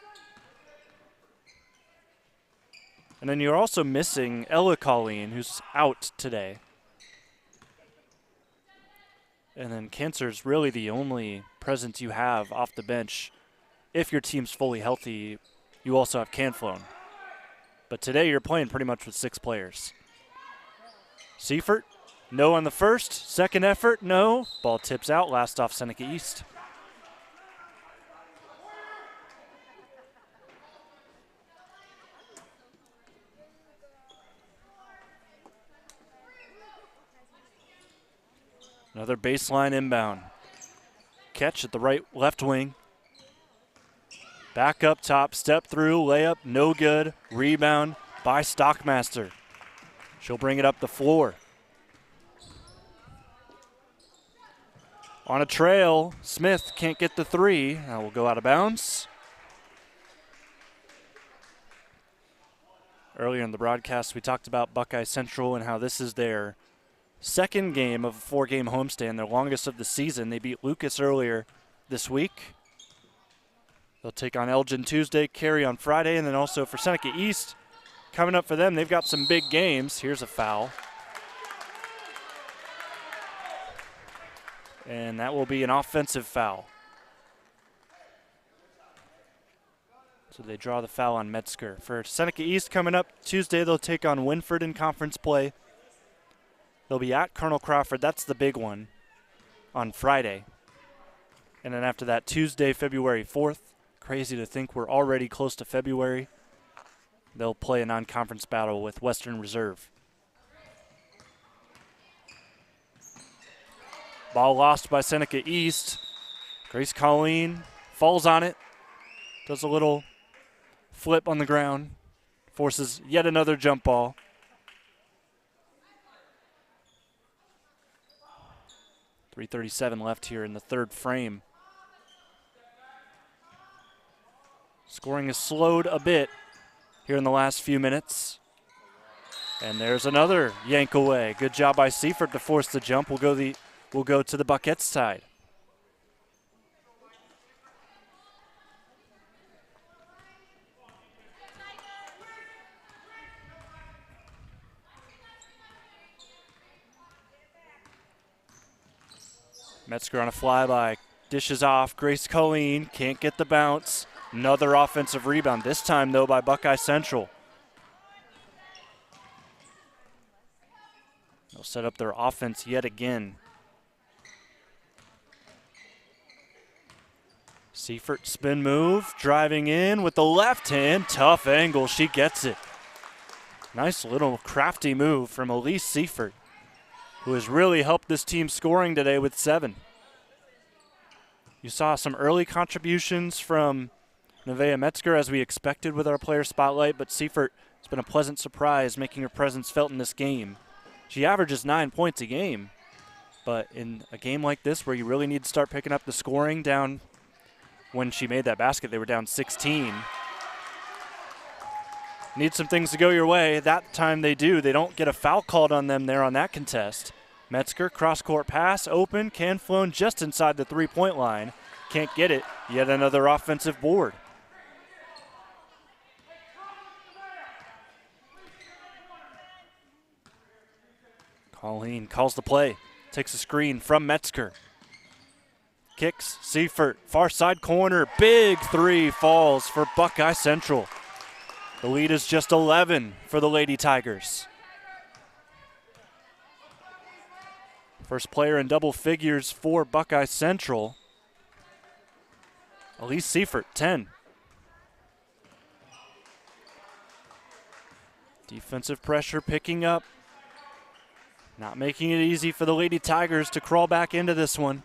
And then you're also missing Ella Colleen, who's out today. And then Cancer's really the only presence you have off the bench. If your team's fully healthy, you also have Canflone. But today you're playing pretty much with 6 players. Seifert, no on the first. Second effort, no. Ball tips out, last off Seneca East. Another baseline inbound. Catch at the left wing. Back up top, step through, layup, no good. Rebound by Stockmaster. She'll bring it up the floor. On a trail, Smith can't get the 3. That will go out of bounds. Earlier in the broadcast, we talked about Buckeye Central and how this is their second game of a 4-game homestand, their longest of the season. They beat Lucas earlier this week. They'll take on Elgin Tuesday, Cary on Friday, and then also for Seneca East, coming up for them, they've got some big games. Here's a foul. And that will be an offensive foul. So they draw the foul on Metzger. For Seneca East coming up Tuesday, they'll take on Winford in conference play. They'll be at Colonel Crawford. That's the big one on Friday. And then after that, Tuesday, February 4th. Crazy to think we're already close to February. They'll play a non-conference battle with Western Reserve. Ball lost by Seneca East. Grace Colleen falls on it. Does a little flip on the ground. Forces yet another jump ball. .337 left here in the third frame. Scoring has slowed a bit here in the last few minutes. And there's another yank away. Good job by Seifert to force the jump. We'll go to the Bucketts side. Metzger on a flyby, dishes off. Grace Colleen can't get the bounce. Another offensive rebound, this time though by Buckeye Central. They'll set up their offense yet again. Seifert spin move, driving in with the left hand. Tough angle, she gets it. Nice little crafty move from Elise Seifert, who has really helped this team scoring today with 7. You saw some early contributions from Nevaeh Metzger as we expected with our player spotlight, but Seifert has been a pleasant surprise, making her presence felt in this game. She averages 9 points a game, but in a game like this where you really need to start picking up the scoring down, when she made that basket, they were down 16. Need some things to go your way. That time they do. They don't get a foul called on them there on that contest. Metzger, cross-court pass, open, Canflone just inside the three-point line. Can't get it. Yet another offensive board. Colleen calls the play. Takes a screen from Metzger. Kicks, Seifert, far side corner. Big 3 falls for Buckeye Central. The lead is just 11 for the Lady Tigers. First player in double figures for Buckeye Central. Elise Seifert, 10. Defensive pressure picking up. Not making it easy for the Lady Tigers to crawl back into this one.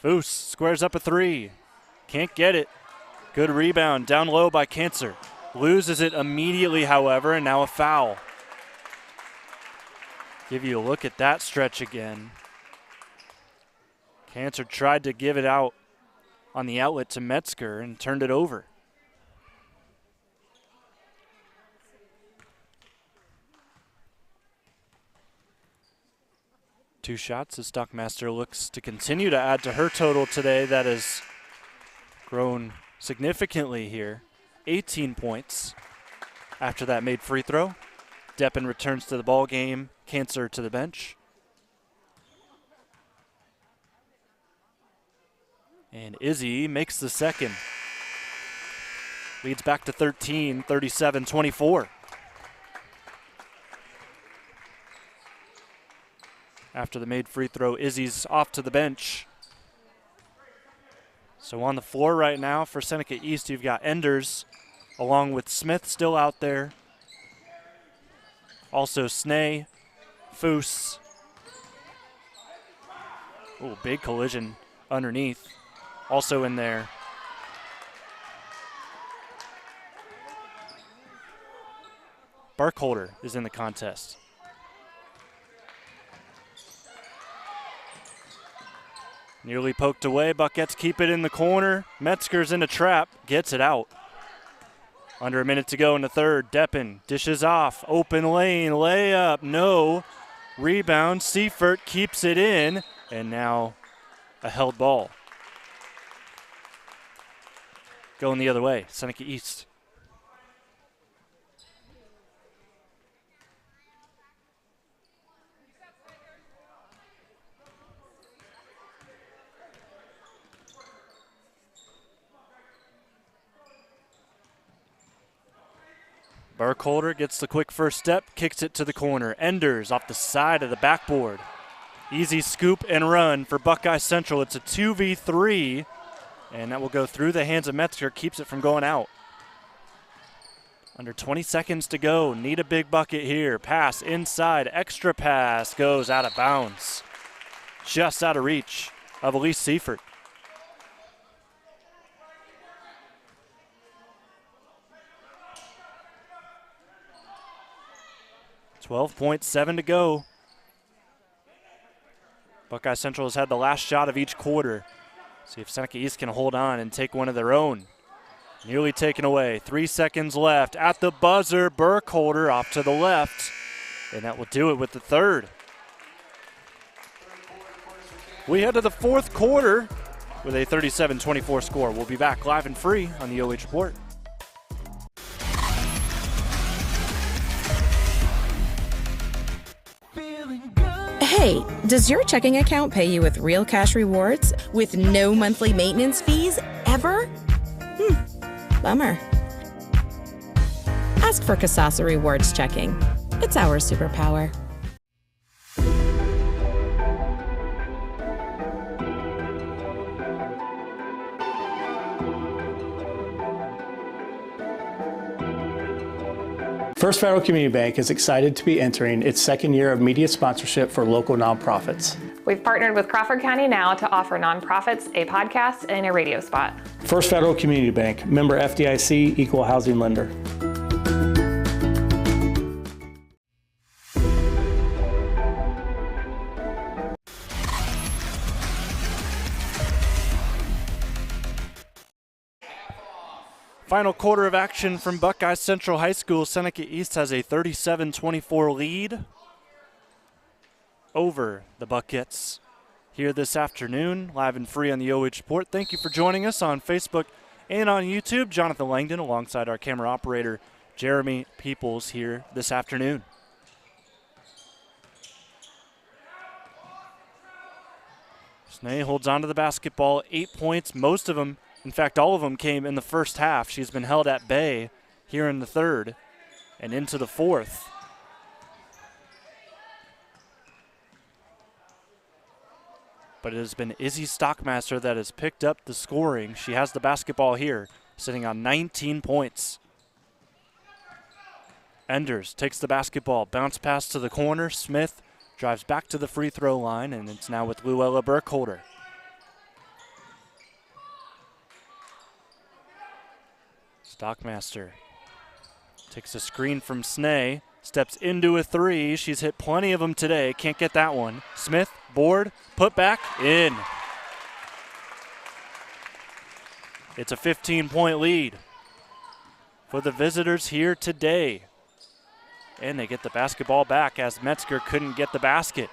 Foose squares up a 3. Can't get it. Good rebound down low by Cancer. Loses it immediately, however, and now a foul. Give you a look at that stretch again. Cancer tried to give it out on the outlet to Metzger and turned it over. 2 shots as Stockmaster looks to continue to add to her total today. That has grown significantly here. 18 points after that made free throw. Deppen returns to the ball game. Cancer to the bench. And Izzy makes the second. Leads back to 13, 37-24. After the made free throw, Izzy's off to the bench. So on the floor right now for Seneca East, you've got Enders along with Smith still out there. Also Snay, Foose. Ooh, big collision underneath. Also in there. Burkhart is in the contest. Nearly poked away. Buckets keep it in the corner. Metzger's in a trap. Gets it out. Under a minute to go in the third. Deppen dishes off. Open lane. Layup. No. Rebound. Seifert keeps it in. And now a held ball. Going the other way. Seneca East. Burkhart gets the quick first step, kicks it to the corner. Enders off the side of the backboard. Easy scoop and run for Buckeye Central. It's a 2v3, and that will go through the hands of Metzger, keeps it from going out. Under 20 seconds to go. Need a big bucket here. Pass inside. Extra pass goes out of bounds. Just out of reach of Elise Seifert. 12.7 to go. Buckeye Central has had the last shot of each quarter. See if Seneca East can hold on and take one of their own. Nearly taken away. 3 seconds left. At the buzzer, Burkhart off to the left. And that will do it with the third. We head to the fourth quarter with a 37-24 score. We'll be back live and free on the OH Report. Hey, does your checking account pay you with real cash rewards with no monthly maintenance fees ever? Bummer. Ask for Kasasa Rewards Checking. It's our superpower. First Federal Community Bank is excited to be entering its second year of media sponsorship for local nonprofits. We've partnered with Crawford County Now to offer nonprofits a podcast and a radio spot. First Federal Community Bank, member FDIC, equal housing lender. Final quarter of action from Buckeye Central High School. Seneca East has a 37-24 lead over the Buckets here this afternoon, live and free on the OH Report. Thank you for joining us on Facebook and on YouTube. Jonathon Langdon alongside our camera operator, Jeremy Peoples, here this afternoon. Snay holds on to the basketball, 8 points, most of them. In fact, all of them came in the first half. She's been held at bay here in the third and into the fourth. But it has been Izzy Stockmaster that has picked up the scoring. She has the basketball here, sitting on 19 points. Enders takes the basketball, bounce pass to the corner. Smith drives back to the free throw line, and it's now with Luella Burkhart. Stockmaster takes a screen from Snay, steps into a three. She's hit plenty of them today. Can't get that one. Smith, board, put back, in. It's a 15-point lead for the visitors here today. And they get the basketball back as Metzger couldn't get the basket.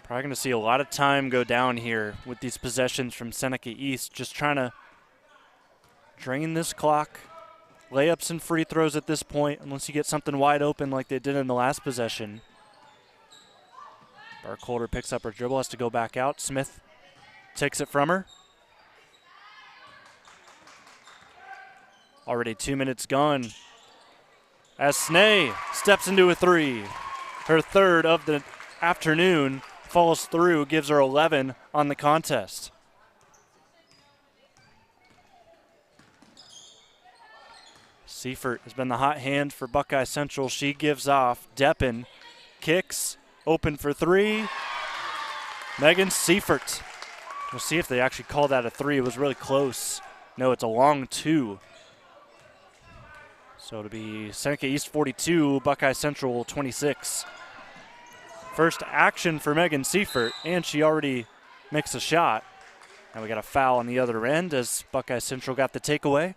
Probably going to see a lot of time go down here with these possessions from Seneca East, just trying to drain this clock. Layups and free throws at this point, unless you get something wide open like they did in the last possession. Burkhart picks up her dribble, has to go back out. Smith takes it from her. Already 2 minutes gone as Snay steps into a three. Her third of the afternoon, falls through, gives her 11 on the contest. Seifert has been the hot hand for Buckeye Central. She gives off. Deppen kicks, open for three. Megan Seifert. We'll see if they actually call that a three. It was really close. No, it's a long two. So it'll be Seneca East 42, Buckeye Central 26. First action for Megan Seifert, and she already makes a shot. And we got a foul on the other end as Buckeye Central got the takeaway.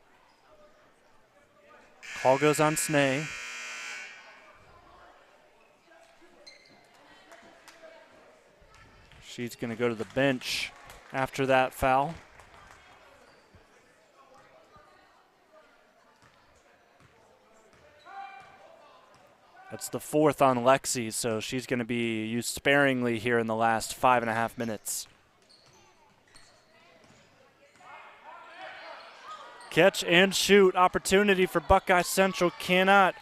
Call goes on Snay. She's going to go to the bench after that foul. That's the fourth on Lexi, so she's going to be used sparingly here in the last 5.5 minutes. Catch and shoot opportunity for Buckeye Central. Cannot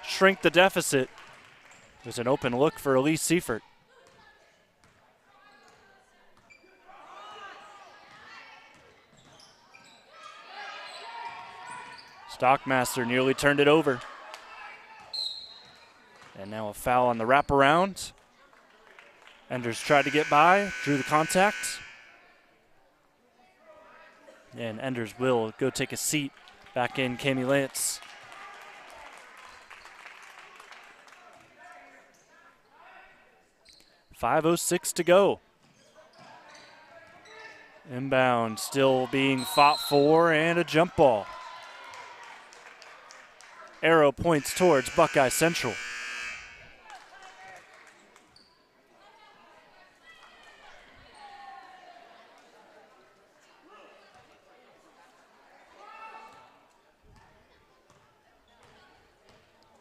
shrink the deficit. There's an open look for Elise Seifert. Stockmaster nearly turned it over. And now a foul on the wraparound. Enders tried to get by, drew the contact. And Enders will go take a seat back in Cami Lance. .506 to go. Inbound still being fought for, and a jump ball. Arrow points towards Buckeye Central.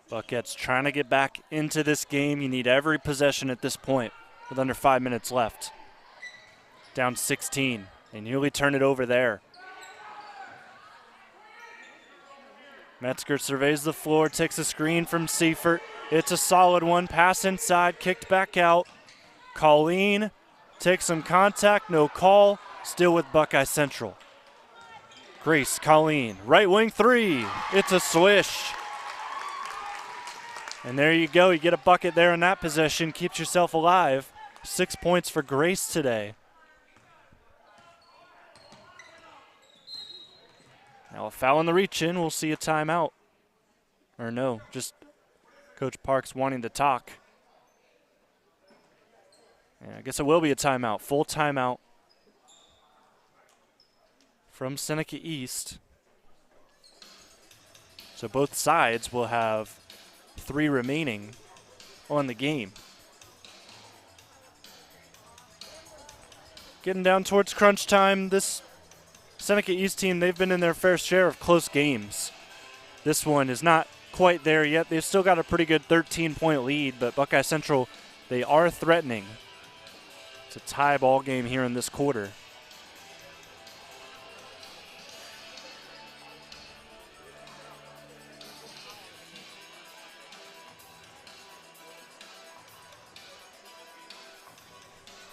Buckeyes trying to get back into this game. You need every possession at this point with under 5 minutes left. Down 16. They nearly turn it over there. Metzger surveys the floor, takes a screen from Seifert. It's a solid one. Pass inside, kicked back out. Colleen takes some contact, no call. Still with Buckeye Central. Grace Colleen, right wing three. It's a swish. And there you go. You get a bucket there in that possession. Keeps yourself alive. 6 points for Grace today. Now a foul in the reach-in. We'll see a timeout. Or no, just Coach Parks wanting to talk. And I guess it will be a timeout. Full timeout from Seneca East. So both sides will have 3 remaining on the game. Getting down towards crunch time. This Seneca East team, they've been in their fair share of close games. This one is not quite there yet. They've still got a pretty good 13-point lead, but Buckeye Central, they are threatening. It's a tie ball game here in this quarter.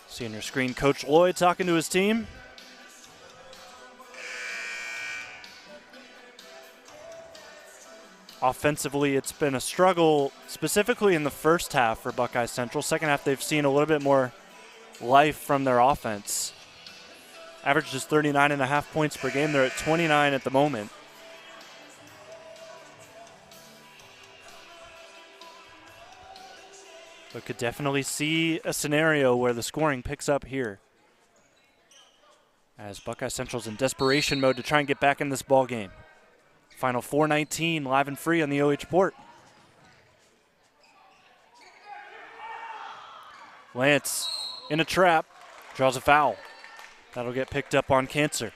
See on your screen, Coach Lloyd talking to his team. Offensively, it's been a struggle, specifically in the first half for Buckeye Central. Second half, they've seen a little bit more life from their offense. Average is 39.5 points per game. They're at 29 at the moment. But could definitely see a scenario where the scoring picks up here, as Buckeye Central's in desperation mode to try and get back in this ball game. Final 4:19, live and free on the OH Port. Lance in a trap, draws a foul. That'll get picked up on Cancer.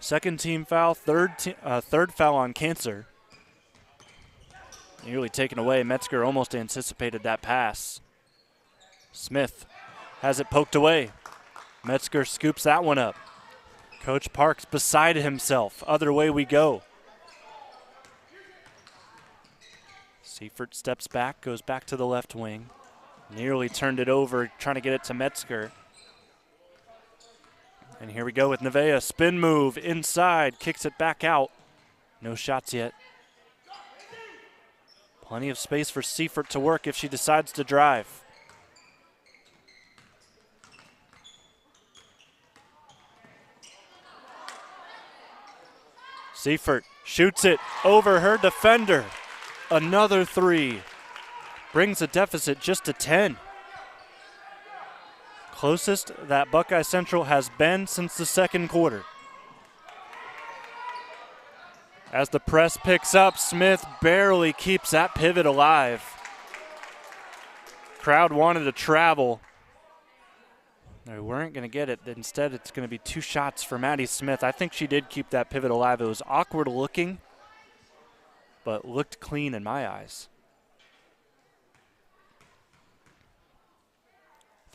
Second team foul, third foul on Cancer. Nearly taken away. Metzger almost anticipated that pass. Smith has it poked away. Metzger scoops that one up. Coach Parks beside himself. Other way we go. Seifert steps back, goes back to the left wing. Nearly turned it over, trying to get it to Metzger. And here we go with Nevaeh. Spin move inside, kicks it back out. No shots yet. Plenty of space for Seifert to work if she decides to drive. Seifert shoots it over her defender. Another three. Brings the deficit just to 10. Closest that Buckeye Central has been since the second quarter. As the press picks up, Smith barely keeps that pivot alive. Crowd wanted to travel. They weren't going to get it. Instead, it's going to be 2 shots for Maddie Smith. I think she did keep that pivot alive. It was awkward looking, but looked clean in my eyes.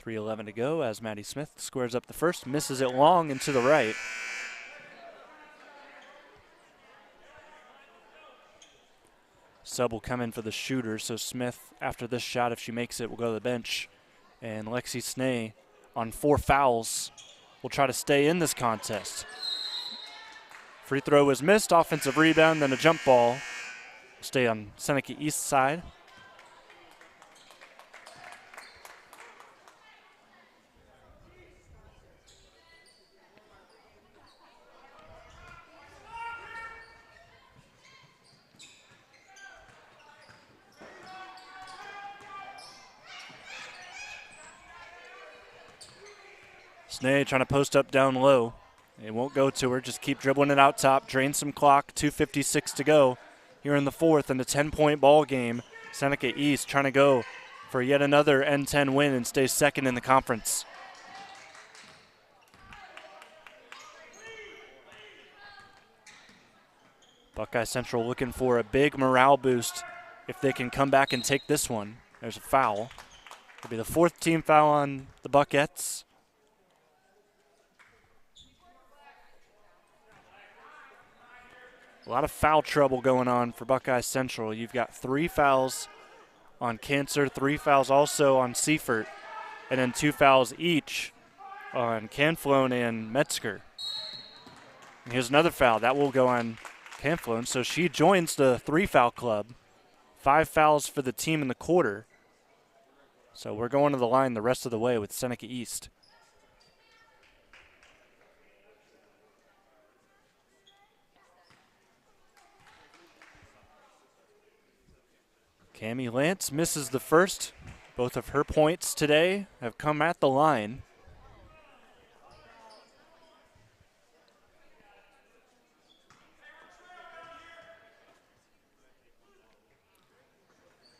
3:11 to go as Maddie Smith squares up the first, misses it long and to the right. Sub will come in for the shooter, so Smith, after this shot, if she makes it, will go to the bench. And Lexi Snay, on 4 fouls, will try to stay in this contest. Free throw was missed, offensive rebound, then a jump ball. Stay on Seneca East side. Snay trying to post up down low. It won't go to her. Just keep dribbling it out top. Drain some clock. 2:56 to go here in the fourth in the 10-point ball game. Seneca East trying to go for yet another N-10 win and stay second in the conference. Buckeye Central looking for a big morale boost if they can come back and take this one. There's a foul. It'll be the 4th team foul on the Buckettes. A lot of foul trouble going on for Buckeye Central. You've got 3 fouls on Cancer, 3 fouls also on Seifert, and then 2 fouls each on Canflone and Metzger. And here's another foul. That will go on Canflone, so she joins the 3-foul club. 5 fouls for the team in the quarter. So we're going to the line the rest of the way with Seneca East. Cami Lance misses the first. Both of her points today have come at the line.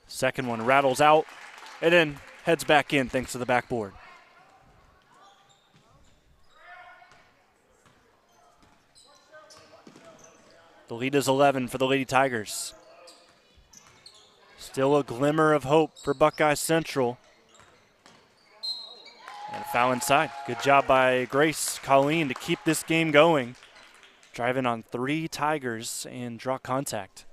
Second one rattles out and then heads back in thanks to the backboard. The lead is 11 for the Lady Tigers. Still a glimmer of hope for Buckeye Central. And a foul inside. Good job by Grace Colleen to keep this game going. Driving on 3 Tigers and draw contact.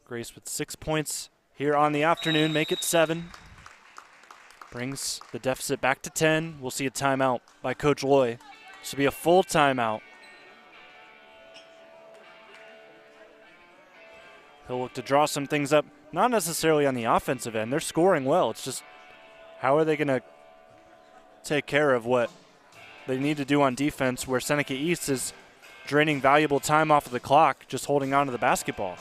Grace with 6 points here on the afternoon, make it 7. Brings the deficit back to 10. We'll see a timeout by Coach Loy. This will be a full timeout. He'll look to draw some things up, not necessarily on the offensive end. They're scoring well. It's just how are they going to take care of what they need to do on defense, where Seneca East is draining valuable time off of the clock, just holding on to the basketball.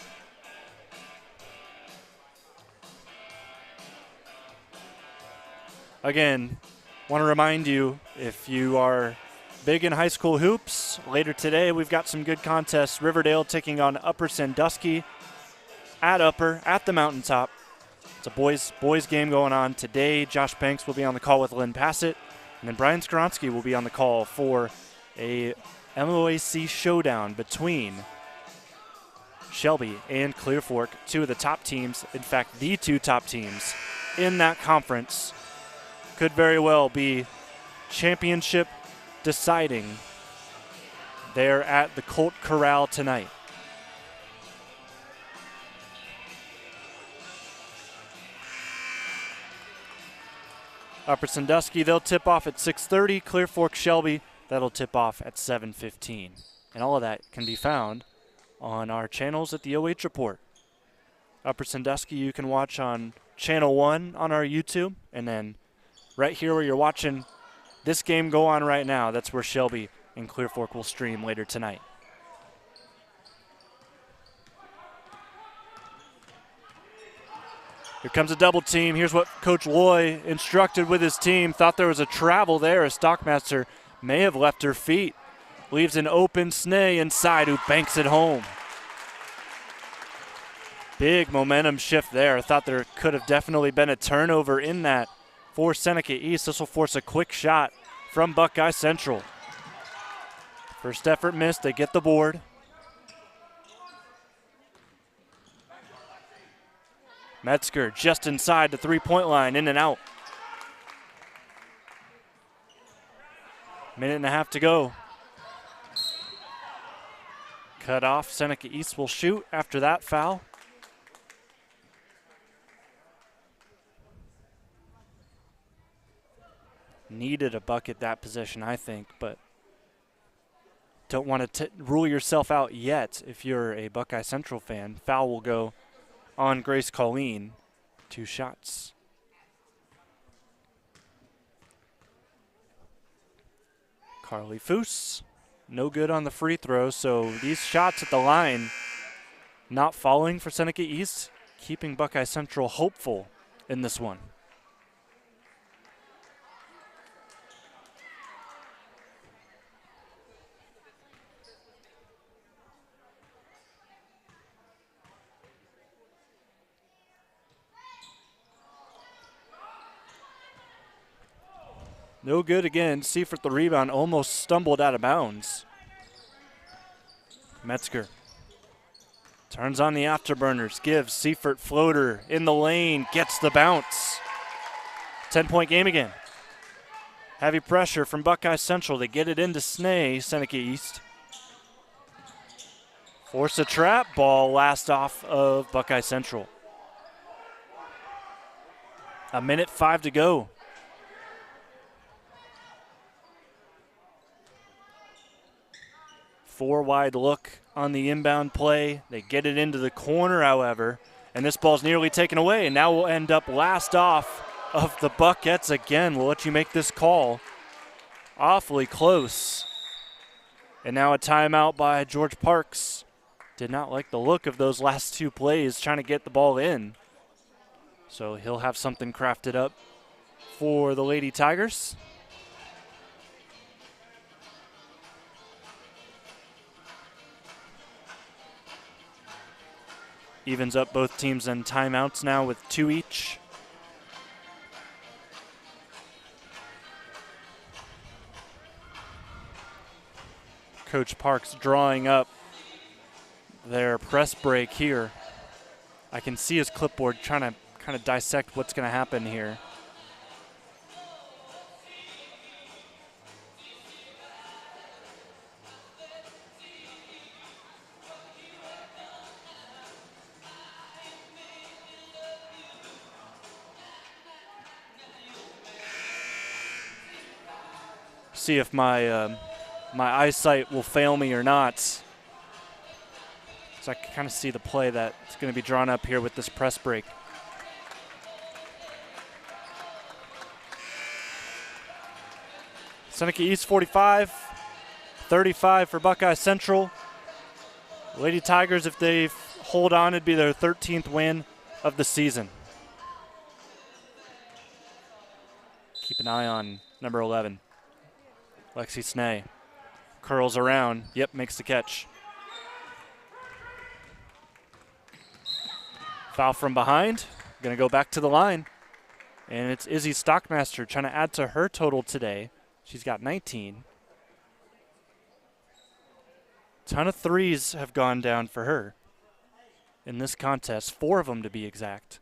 again, want to remind you, if you are big in high school hoops, later today we've got some good contests. Riverdale taking on Upper Sandusky at the mountaintop. It's a boys game going on today. Josh Banks will be on the call with Lynn Passett, and then Brian Skronsky will be on the call for a MOAC showdown between Shelby and Clear Fork, two of the top teams, in fact, the two top teams in that conference. Could very well be championship deciding there at the Colt Corral tonight. Upper Sandusky, they'll tip off at 6:30. Clear Fork Shelby, that'll tip off at 7:15. And all of that can be found on our channels at the OH Report. Upper Sandusky you can watch on Channel 1 on our YouTube, and then right here where you're watching this game go on right now, that's where Shelby and Clear Fork will stream later tonight. Here comes a double team. Here's what Coach Loy instructed with his team. Thought there was a travel there. A Stockmaster may have left her feet. Leaves an open Snay inside who banks it home. Big momentum shift there. Thought there could have definitely been a turnover in that for Seneca East. This will force a quick shot from Buckeye Central. First effort missed. They get the board. Metzger just inside the three-point line, in and out. Minute and a half to go. Cut off. Seneca East will shoot after that foul. Needed a bucket that possession, I think, but don't want to rule yourself out yet if you're a Buckeye Central fan. Foul will go on Grace Colleen. 2 shots. Carly Foose, no good on the free throw, so these shots at the line not falling for Seneca East, keeping Buckeye Central hopeful in this one. No good again. Seifert the rebound, almost stumbled out of bounds. Metzger turns on the afterburners, gives Seifert floater in the lane, gets the bounce. 10-point game again. Heavy pressure from Buckeye Central. They get it into Snay, Seneca East. Force a trap, ball last off of Buckeye Central. 1:05 to go. Four wide look on the inbound play. They get it into the corner, however, and this ball's nearly taken away, and now we'll end up last off of the Buckettes again. We'll let you make this call. Awfully close. And now a timeout by George Parks. Did not like the look of those last 2 plays trying to get the ball in. So he'll have something crafted up for the Lady Tigers. Evens up both teams in timeouts now with 2 each. Coach Parks drawing up their press break here. I can see his clipboard trying to kind of dissect what's going to happen here. See if my eyesight will fail me or not. So I can kind of see the play that's going to be drawn up here with this press break. Seneca East 45, 35 for Buckeye Central. Lady Tigers, if they hold on, it'd be their 13th win of the season. an eye on number 11. Lexi Snay curls around. Yep, makes the catch. Foul from behind. Going to go back to the line. And it's Izzy Stockmaster trying to add to her total today. She's got 19. Ton of threes have gone down for her in this contest, 4 of them to be exact.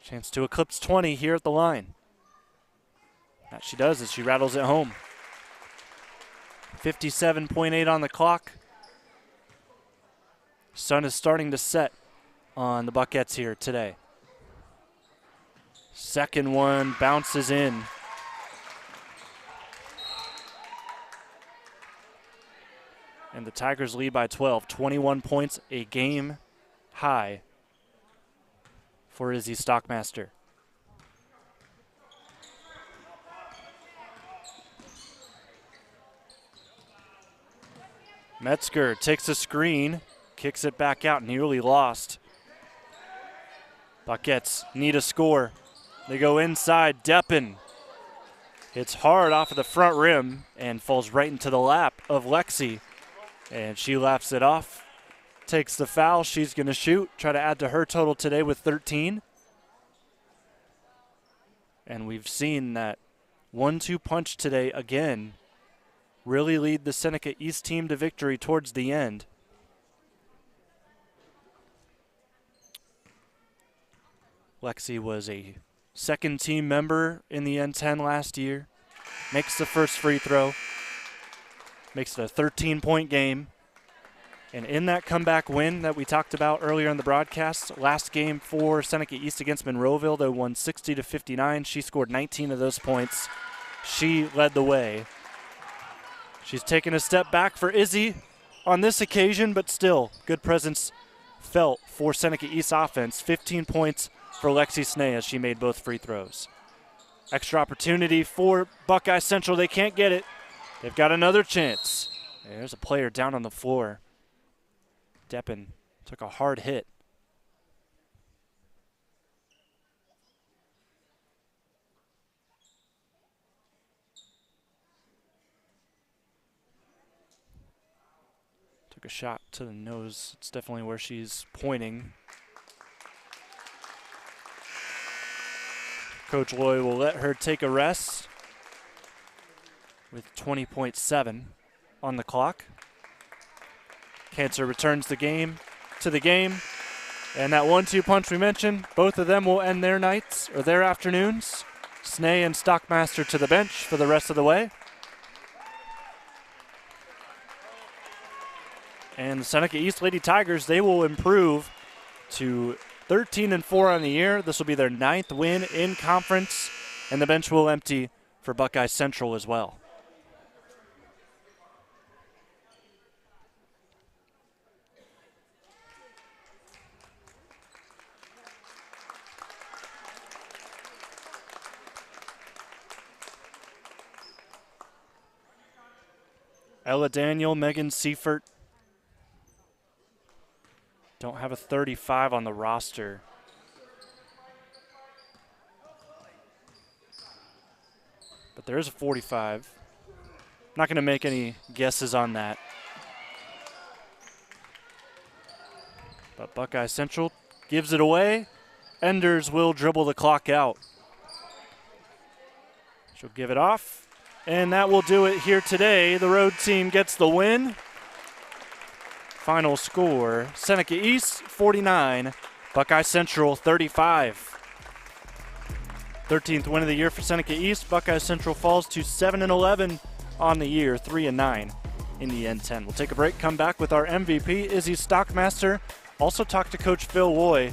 Chance to eclipse 20 here at the line. That she does as she rattles it home. 57.8 on the clock. Sun is starting to set on the Buckettes here today. Second one bounces in. And the Tigers lead by 12, 21 points, a game high for Izzy Stockmaster. Metzger takes a screen, kicks it back out, nearly lost. Buckettes need a score. They go inside, Deppen hits hard off of the front rim and falls right into the lap of Lexi. And she laps it off, takes the foul. She's going to shoot, try to add to her total today with 13. And we've seen that 1-2 punch today again really lead the Seneca East team to victory towards the end. Lexi was a second team member in the N-10 last year. Makes the first free throw. Makes it a 13-point game. And in that comeback win that we talked about earlier in the broadcast, last game for Seneca East against Monroeville, they won 60-59. She scored 19 of those points. She led the way. She's taken a step back for Izzy on this occasion, but still good presence felt for Seneca East offense. 15 points for Lexi Snay as she made both free throws. Extra opportunity for Buckeye Central. They can't get it. They've got another chance. There's a player down on the floor. Deppen took a hard hit. Took a shot to the nose. It's definitely where she's pointing. Coach Loy will let her take a rest with 20.7 on the clock. Cancer returns the game to the game. And that 1-2 punch we mentioned, both of them will end their nights or their afternoons. Snay and Stockmaster to the bench for the rest of the way. And the Seneca East Lady Tigers, they will improve to 13-4 on the year. This will be their 9th win in conference, and the bench will empty for Buckeye Central as well. Ella Daniel, Megan Seifert don't have a 35 on the roster. But there is a 45. Not going to make any guesses on that. But Buckeye Central gives it away. Enders will dribble the clock out. She'll give it off. And that will do it here today. The road team gets the win. Final score, Seneca East 49, Buckeye Central 35. 13th win of the year for Seneca East. Buckeye Central falls to 7-11 on the year, 3-9 in the N-10. We'll take a break, come back with our MVP, Izzy Stockmaster. Also talk to Coach Phil Loy,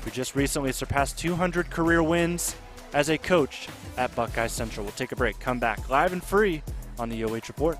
who just recently surpassed 200 career wins as a coach at Buckeye Central. We'll take a break, come back live and free on the OH Report.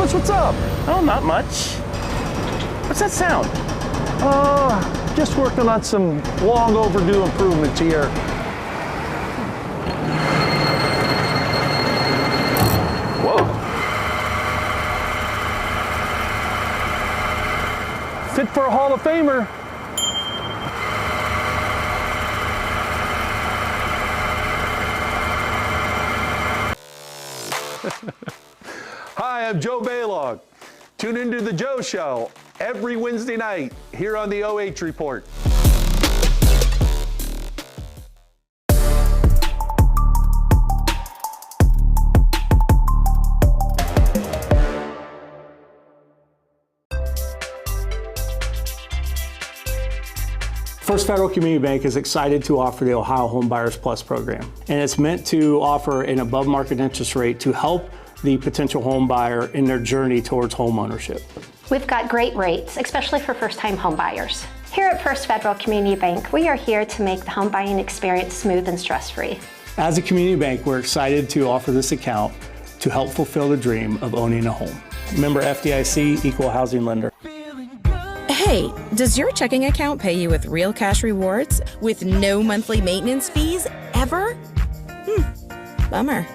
Coach, what's up? Oh, not much. What's that sound? Just working on some long overdue improvements here. Whoa. Fit for a Hall of Famer. Hi, I'm Joe Baylog. Tune into the Joe Show every Wednesday night here on the OH Report. First Federal Community Bank is excited to offer the Ohio Home Buyers Plus program, and it's meant to offer an above market interest rate to help the potential home buyer in their journey towards home ownership. We've got great rates, especially for first-time home buyers. Here at First Federal Community Bank, we are here to make the home buying experience smooth and stress-free. As a community bank, we're excited to offer this account to help fulfill the dream of owning a home. Member FDIC, equal housing lender. Hey, does your checking account pay you with real cash rewards with no monthly maintenance fees ever? Bummer.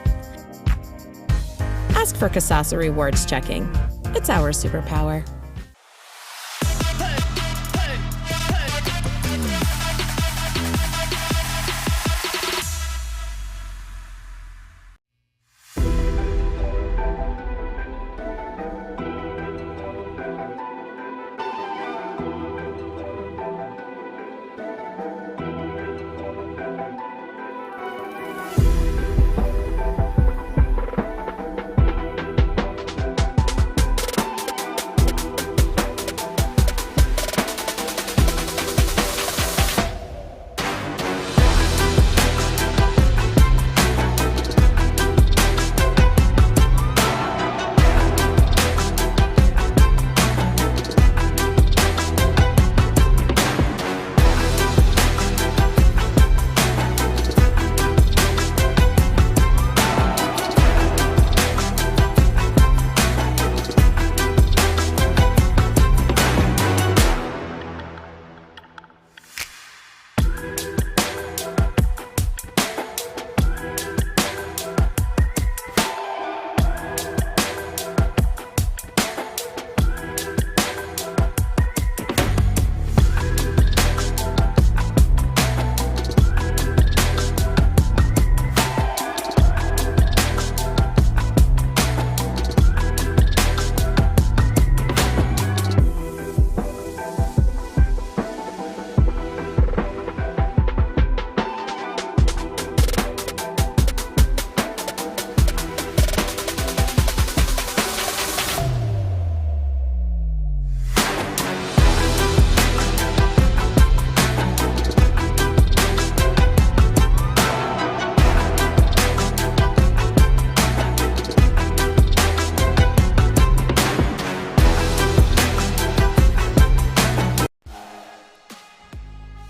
Ask for Kasasa Rewards Checking. It's our superpower.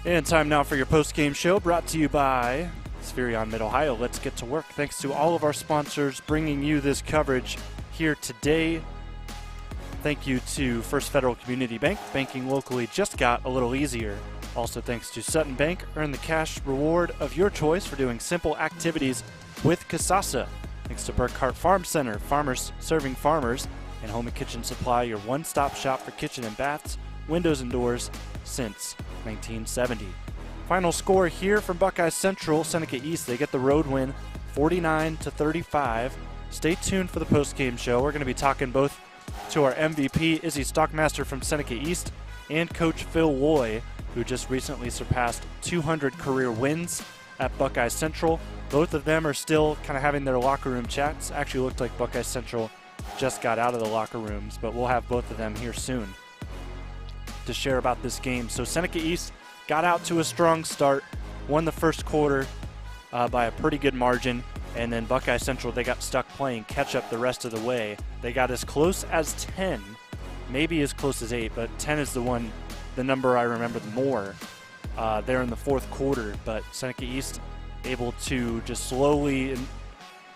And time now for your post-game show, brought to you by Spherion Mid-Ohio. Let's get to work. Thanks to all of our sponsors bringing you this coverage here today. Thank you to First Federal Community Bank. Banking locally just got a little easier. Also thanks to Sutton Bank. Earn the cash reward of your choice for doing simple activities with Kasasa. Thanks to Burkhart Farm Center, farmers serving farmers, and Home and Kitchen Supply, your one-stop shop for kitchen and baths, windows and doors since 1970. Final score here from Buckeye Central, Seneca East. They get the road win, 49-35. Stay tuned for the post-game show. We're going to be talking both to our MVP, Izzy Stockmaster from Seneca East, and Coach Phil Loy, who just recently surpassed 200 career wins at Buckeye Central. Both of them are still kind of having their locker room chats. Actually looked like Buckeye Central just got out of the locker rooms, but we'll have both of them here soon to share about this game. So Seneca East got out to a strong start, won the first quarter by a pretty good margin, and then Buckeye Central, they got stuck playing catch up the rest of the way. They got as close as 10, maybe as close as 8, but 10 is the number I remember more there in the fourth quarter. But Seneca East able to just slowly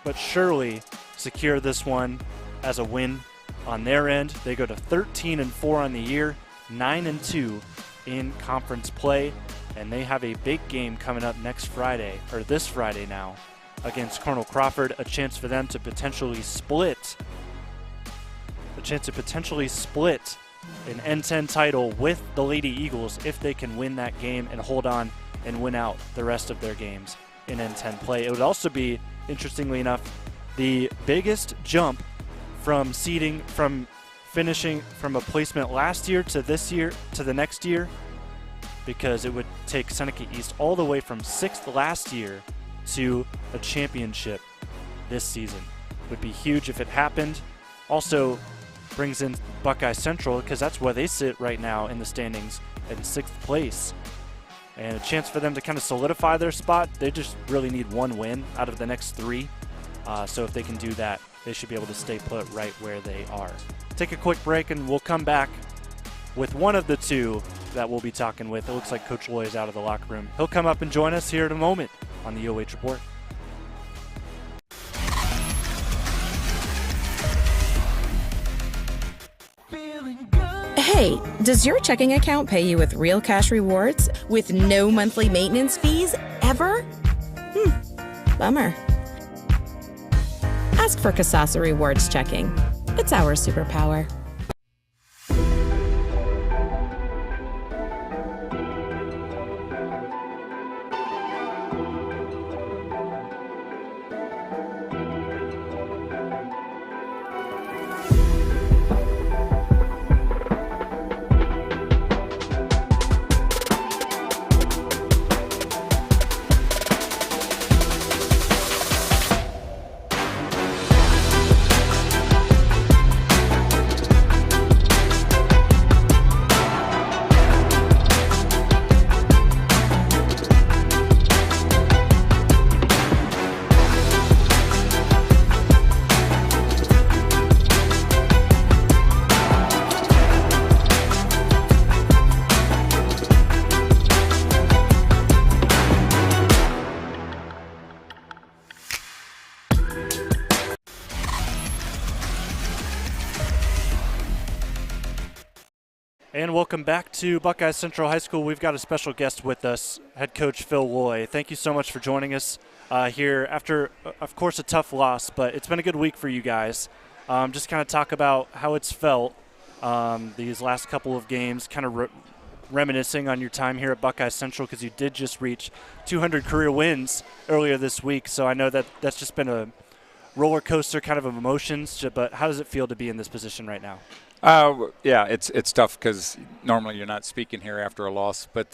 but surely secure this one as a win on their end. They go to 13-4 on the year, 9-2 in conference play, and they have a big game coming up this Friday now, against Colonel Crawford, a chance for them to potentially split an N-10 title with the Lady Eagles if they can win that game and hold on and win out the rest of their games in N-10 play. It would also be, interestingly enough, the biggest jump from finishing from a placement last year to this year to the next year, because it would take Seneca East all the way from 6th last year to a championship this season. Would be huge if it happened. Also brings in Buckeye Central, because that's where they sit right now in the standings in 6th place. And a chance for them to kind of solidify their spot. They just really need one win out of the next 3. So if they can do that, they should be able to stay put right where they are. Take a quick break and we'll come back with one of the 2 that we'll be talking with. It looks like Coach Loy is out of the locker room. He'll come up and join us here in a moment on the OH Report. Hey, does your checking account pay you with real cash rewards with no monthly maintenance fees ever? Bummer. Ask for Kasasa Rewards Checking. It's our superpower. And welcome back to Buckeye Central High School. We've got a special guest with us, head coach Phil Loy. Thank you so much for joining us here after, of course, a tough loss, but it's been a good week for you guys. Just kind of talk about how it's felt these last couple of games, kind of reminiscing on your time here at Buckeye Central, because you did just reach 200 career wins earlier this week. So I know that that's just been a roller coaster kind of emotions, but how does it feel to be in this position right now? Yeah, it's tough because normally you're not speaking here after a loss. But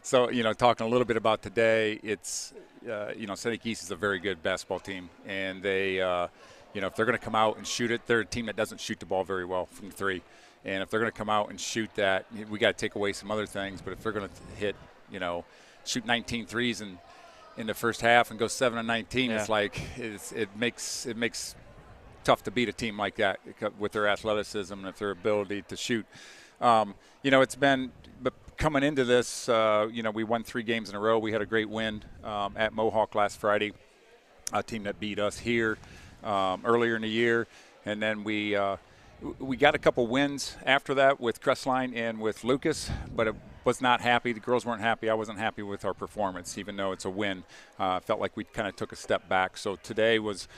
so, talking a little bit about today, it's, Seneca East is a very good basketball team. And they, if they're going to come out and shoot it, they're a team that doesn't shoot the ball very well from 3. And if they're going to come out and shoot that, we got to take away some other things. But if they're going to hit, shoot 19 threes in the first half and go 7 of 19, yeah. It's like it makes tough to beat a team like that with their athleticism and their ability to shoot. It's been, but coming into this, we won 3 games in a row. We had a great win at Mohawk last Friday, a team that beat us here earlier in the year. And then we got a couple wins after that with Crestline and with Lucas, but it was not happy. The girls weren't happy. I wasn't happy with our performance, even though it's a win. Felt like we kind of took a step back. So today was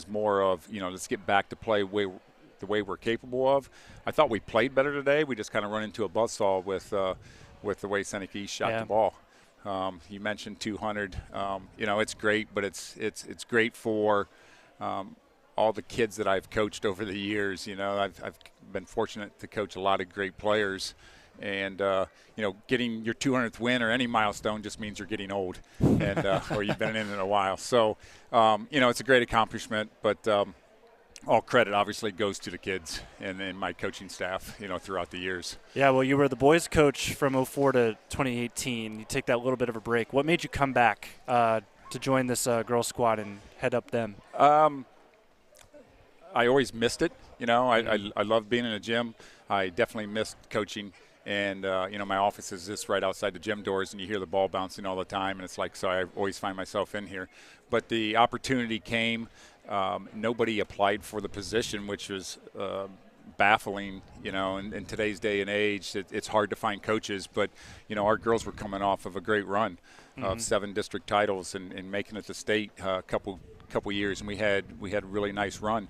more of, let's get back to play the way we're capable of. I thought we played better today. We just kind of run into a buzzsaw with the way Seneca East shot the ball. You mentioned 200. It's great, but it's great for all the kids that I've coached over the years. I've been fortunate to coach a lot of great players. And, getting your 200th win or any milestone just means you're getting old and or you've been in it a while. So, it's a great accomplishment, but all credit obviously goes to the kids and my coaching staff, throughout the years. Yeah, well, you were the boys coach from 2004 to 2018. You take that little bit of a break. What made you come back to join this girls squad and head up them? I always missed it. I love being in a gym. I definitely missed coaching. And, my office is just right outside the gym doors, and you hear the ball bouncing all the time. And it's like, so I always find myself in here. But the opportunity came nobody applied for the position, which was baffling, in today's day and age. It's hard to find coaches, but, our girls were coming off of a great run of 7 district titles and making it to state a couple years, and we had a really nice run.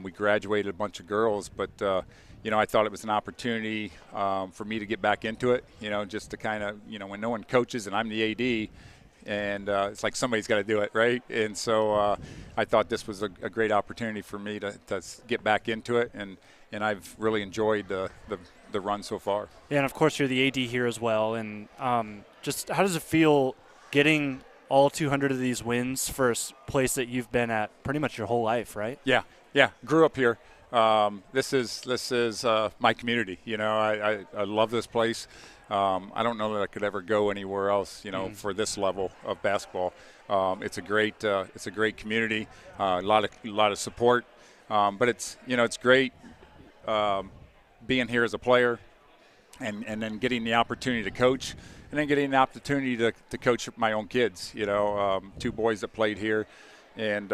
We graduated a bunch of girls, but, I thought it was an opportunity for me to get back into it, just to kind of, when no one coaches and I'm the AD, and it's like somebody's got to do it, right? And so I thought this was a great opportunity for me to get back into it, and I've really enjoyed the run so far. Yeah, and of course you're the AD here as well. And just how does it feel getting all 200 of these wins for a place that you've been at pretty much your whole life, right? Yeah. Grew up here. This is my community. I love this place. I don't know that I could ever go anywhere else, for this level of basketball. It's a great community, a lot of support, but it's great being here as a player, and then getting the opportunity to coach, and then getting the opportunity to coach my own kids. 2 boys that played here, and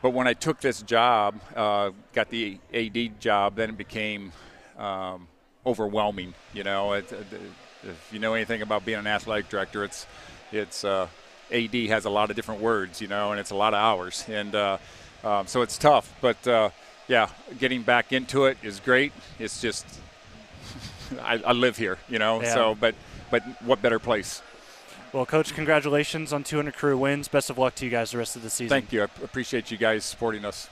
but when I took this job, got the AD job, then it became overwhelming. If you know anything about being an athletic director, it's AD has a lot of different words, and it's a lot of hours, and so it's tough. But getting back into it is great. It's just I live here, Yeah. So but what better place? Well, Coach, congratulations on 200 career wins. Best of luck to you guys the rest of the season. Thank you. I appreciate you guys supporting us.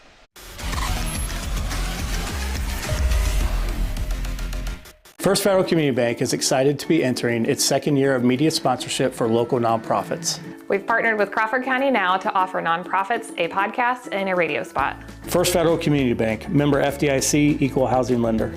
First Federal Community Bank is excited to be entering its 2nd year of media sponsorship for local nonprofits. We've partnered with Crawford County Now to offer nonprofits a podcast and a radio spot. First Federal Community Bank, member FDIC, equal housing lender.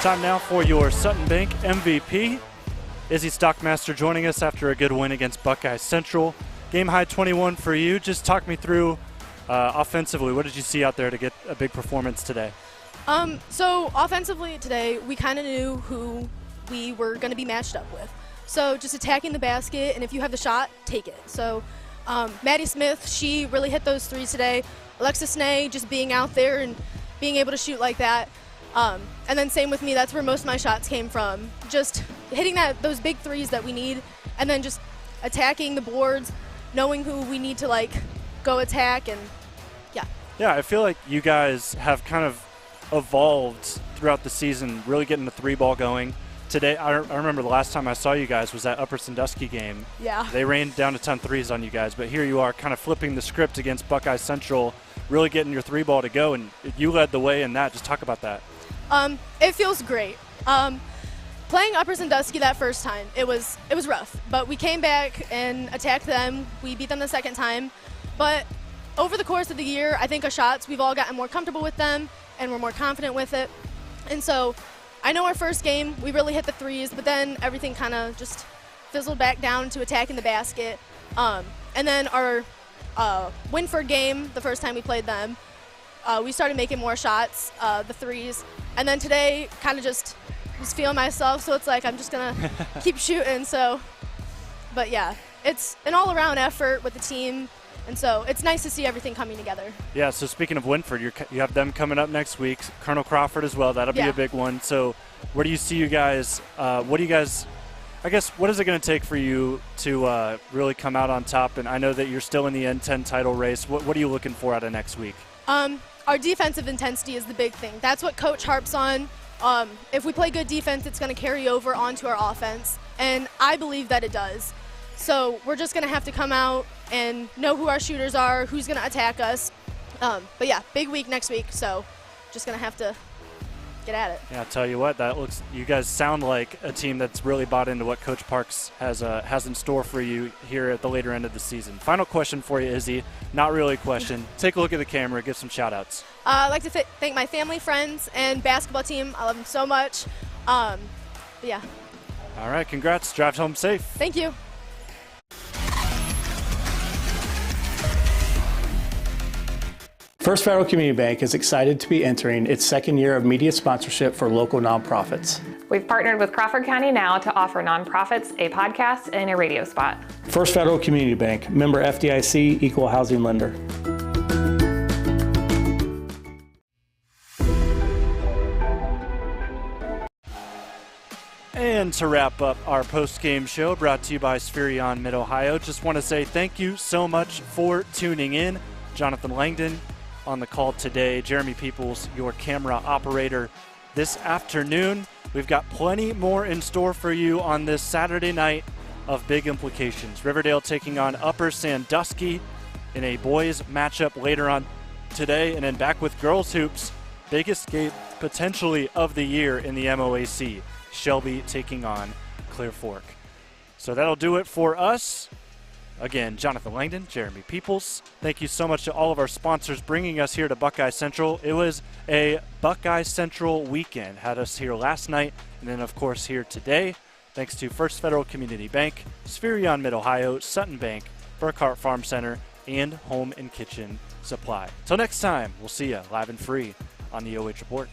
Time now for your Sutton Bank MVP. Izzy Stockmaster joining us after a good win against Buckeye Central. Game high 21 for you. Just talk me through offensively. What did you see out there to get a big performance today? So offensively today, we kind of knew who we were going to be matched up with. So just attacking the basket, and if you have the shot, take it. So Maddie Smith, she really hit those threes today. Alexa Snay just being out there and being able to shoot like that. And then same with me, that's where most of my shots came from. Just hitting those big threes that we need, and then just attacking the boards, knowing who we need to go attack, and yeah. Yeah, I feel like you guys have kind of evolved throughout the season, really getting the 3-ball going. Today, I remember the last time I saw you guys was that Upper Sandusky game. Yeah. They rained down to 10 threes on you guys, but here you are kind of flipping the script against Buckeye Central, really getting your 3-ball to go, and you led the way in that. Just talk about that. It feels great. Playing Upper Sandusky that first time, it was rough, but we came back and attacked them. We beat them the second time, but over the course of the year, I think our shots, we've all gotten more comfortable with them, and we're more confident with it. And so I know our first game, we really hit the threes, but then everything kind of just fizzled back down to attacking the basket. And then our Winford game, the first time we played them, we started making more shots, the threes. And then today, kind of just was feeling myself, so it's like I'm just going to keep shooting. So, but yeah, it's an all-around effort with the team. And so it's nice to see everything coming together. Yeah, so speaking of Winford, you have them coming up next week. Colonel Crawford as well. That'll be a big one. So where do you see you guys? What do you guys – I guess what is it going to take for you to really come out on top? And I know that you're still in the N-10 title race. What are you looking for out of next week? Our defensive intensity is the big thing. That's what Coach harps on. If we play good defense, it's going to carry over onto our offense. And I believe that it does. So we're just going to have to come out and know who our shooters are, who's going to attack us. But yeah, big week next week, so just going to have to get at it. Yeah, I'll tell you what, you guys sound like a team that's really bought into what Coach Parks has in store for you here at the later end of the season. Final question for you, Izzy. Not really a question. Take a look at the camera, give some shout-outs. I'd like to thank my family, friends, and basketball team. I love them so much. But yeah. All right, congrats. Drive home safe. Thank you. First Federal Community Bank is excited to be entering its second year of media sponsorship for local nonprofits. We've partnered with Crawford County Now to offer nonprofits a podcast and a radio spot. First Federal Community Bank, member FDIC, equal housing lender. And to wrap up our post-game show brought to you by Spherion Mid-Ohio, just want to say thank you so much for tuning in. Jonathon Langdon on the call today. Jeremy Peoples, your camera operator this afternoon. We've got plenty more in store for you on this Saturday night of big implications. Riverdale taking on Upper Sandusky in a boys matchup later on today, and then back with girls hoops. Biggest game potentially of the year in the MOAC. Shelby taking on Clear Fork. So that'll do it for us. Again, Jonathon Langdon, Jeremy Peoples. Thank you so much to all of our sponsors bringing us here to Buckeye Central. It was a Buckeye Central weekend. Had us here last night and then, of course, here today. Thanks to First Federal Community Bank, Spherion Mid-Ohio, Sutton Bank, Burkhart Farm Center, and Home and Kitchen Supply. Till next time, we'll see you live and free on the OH Report.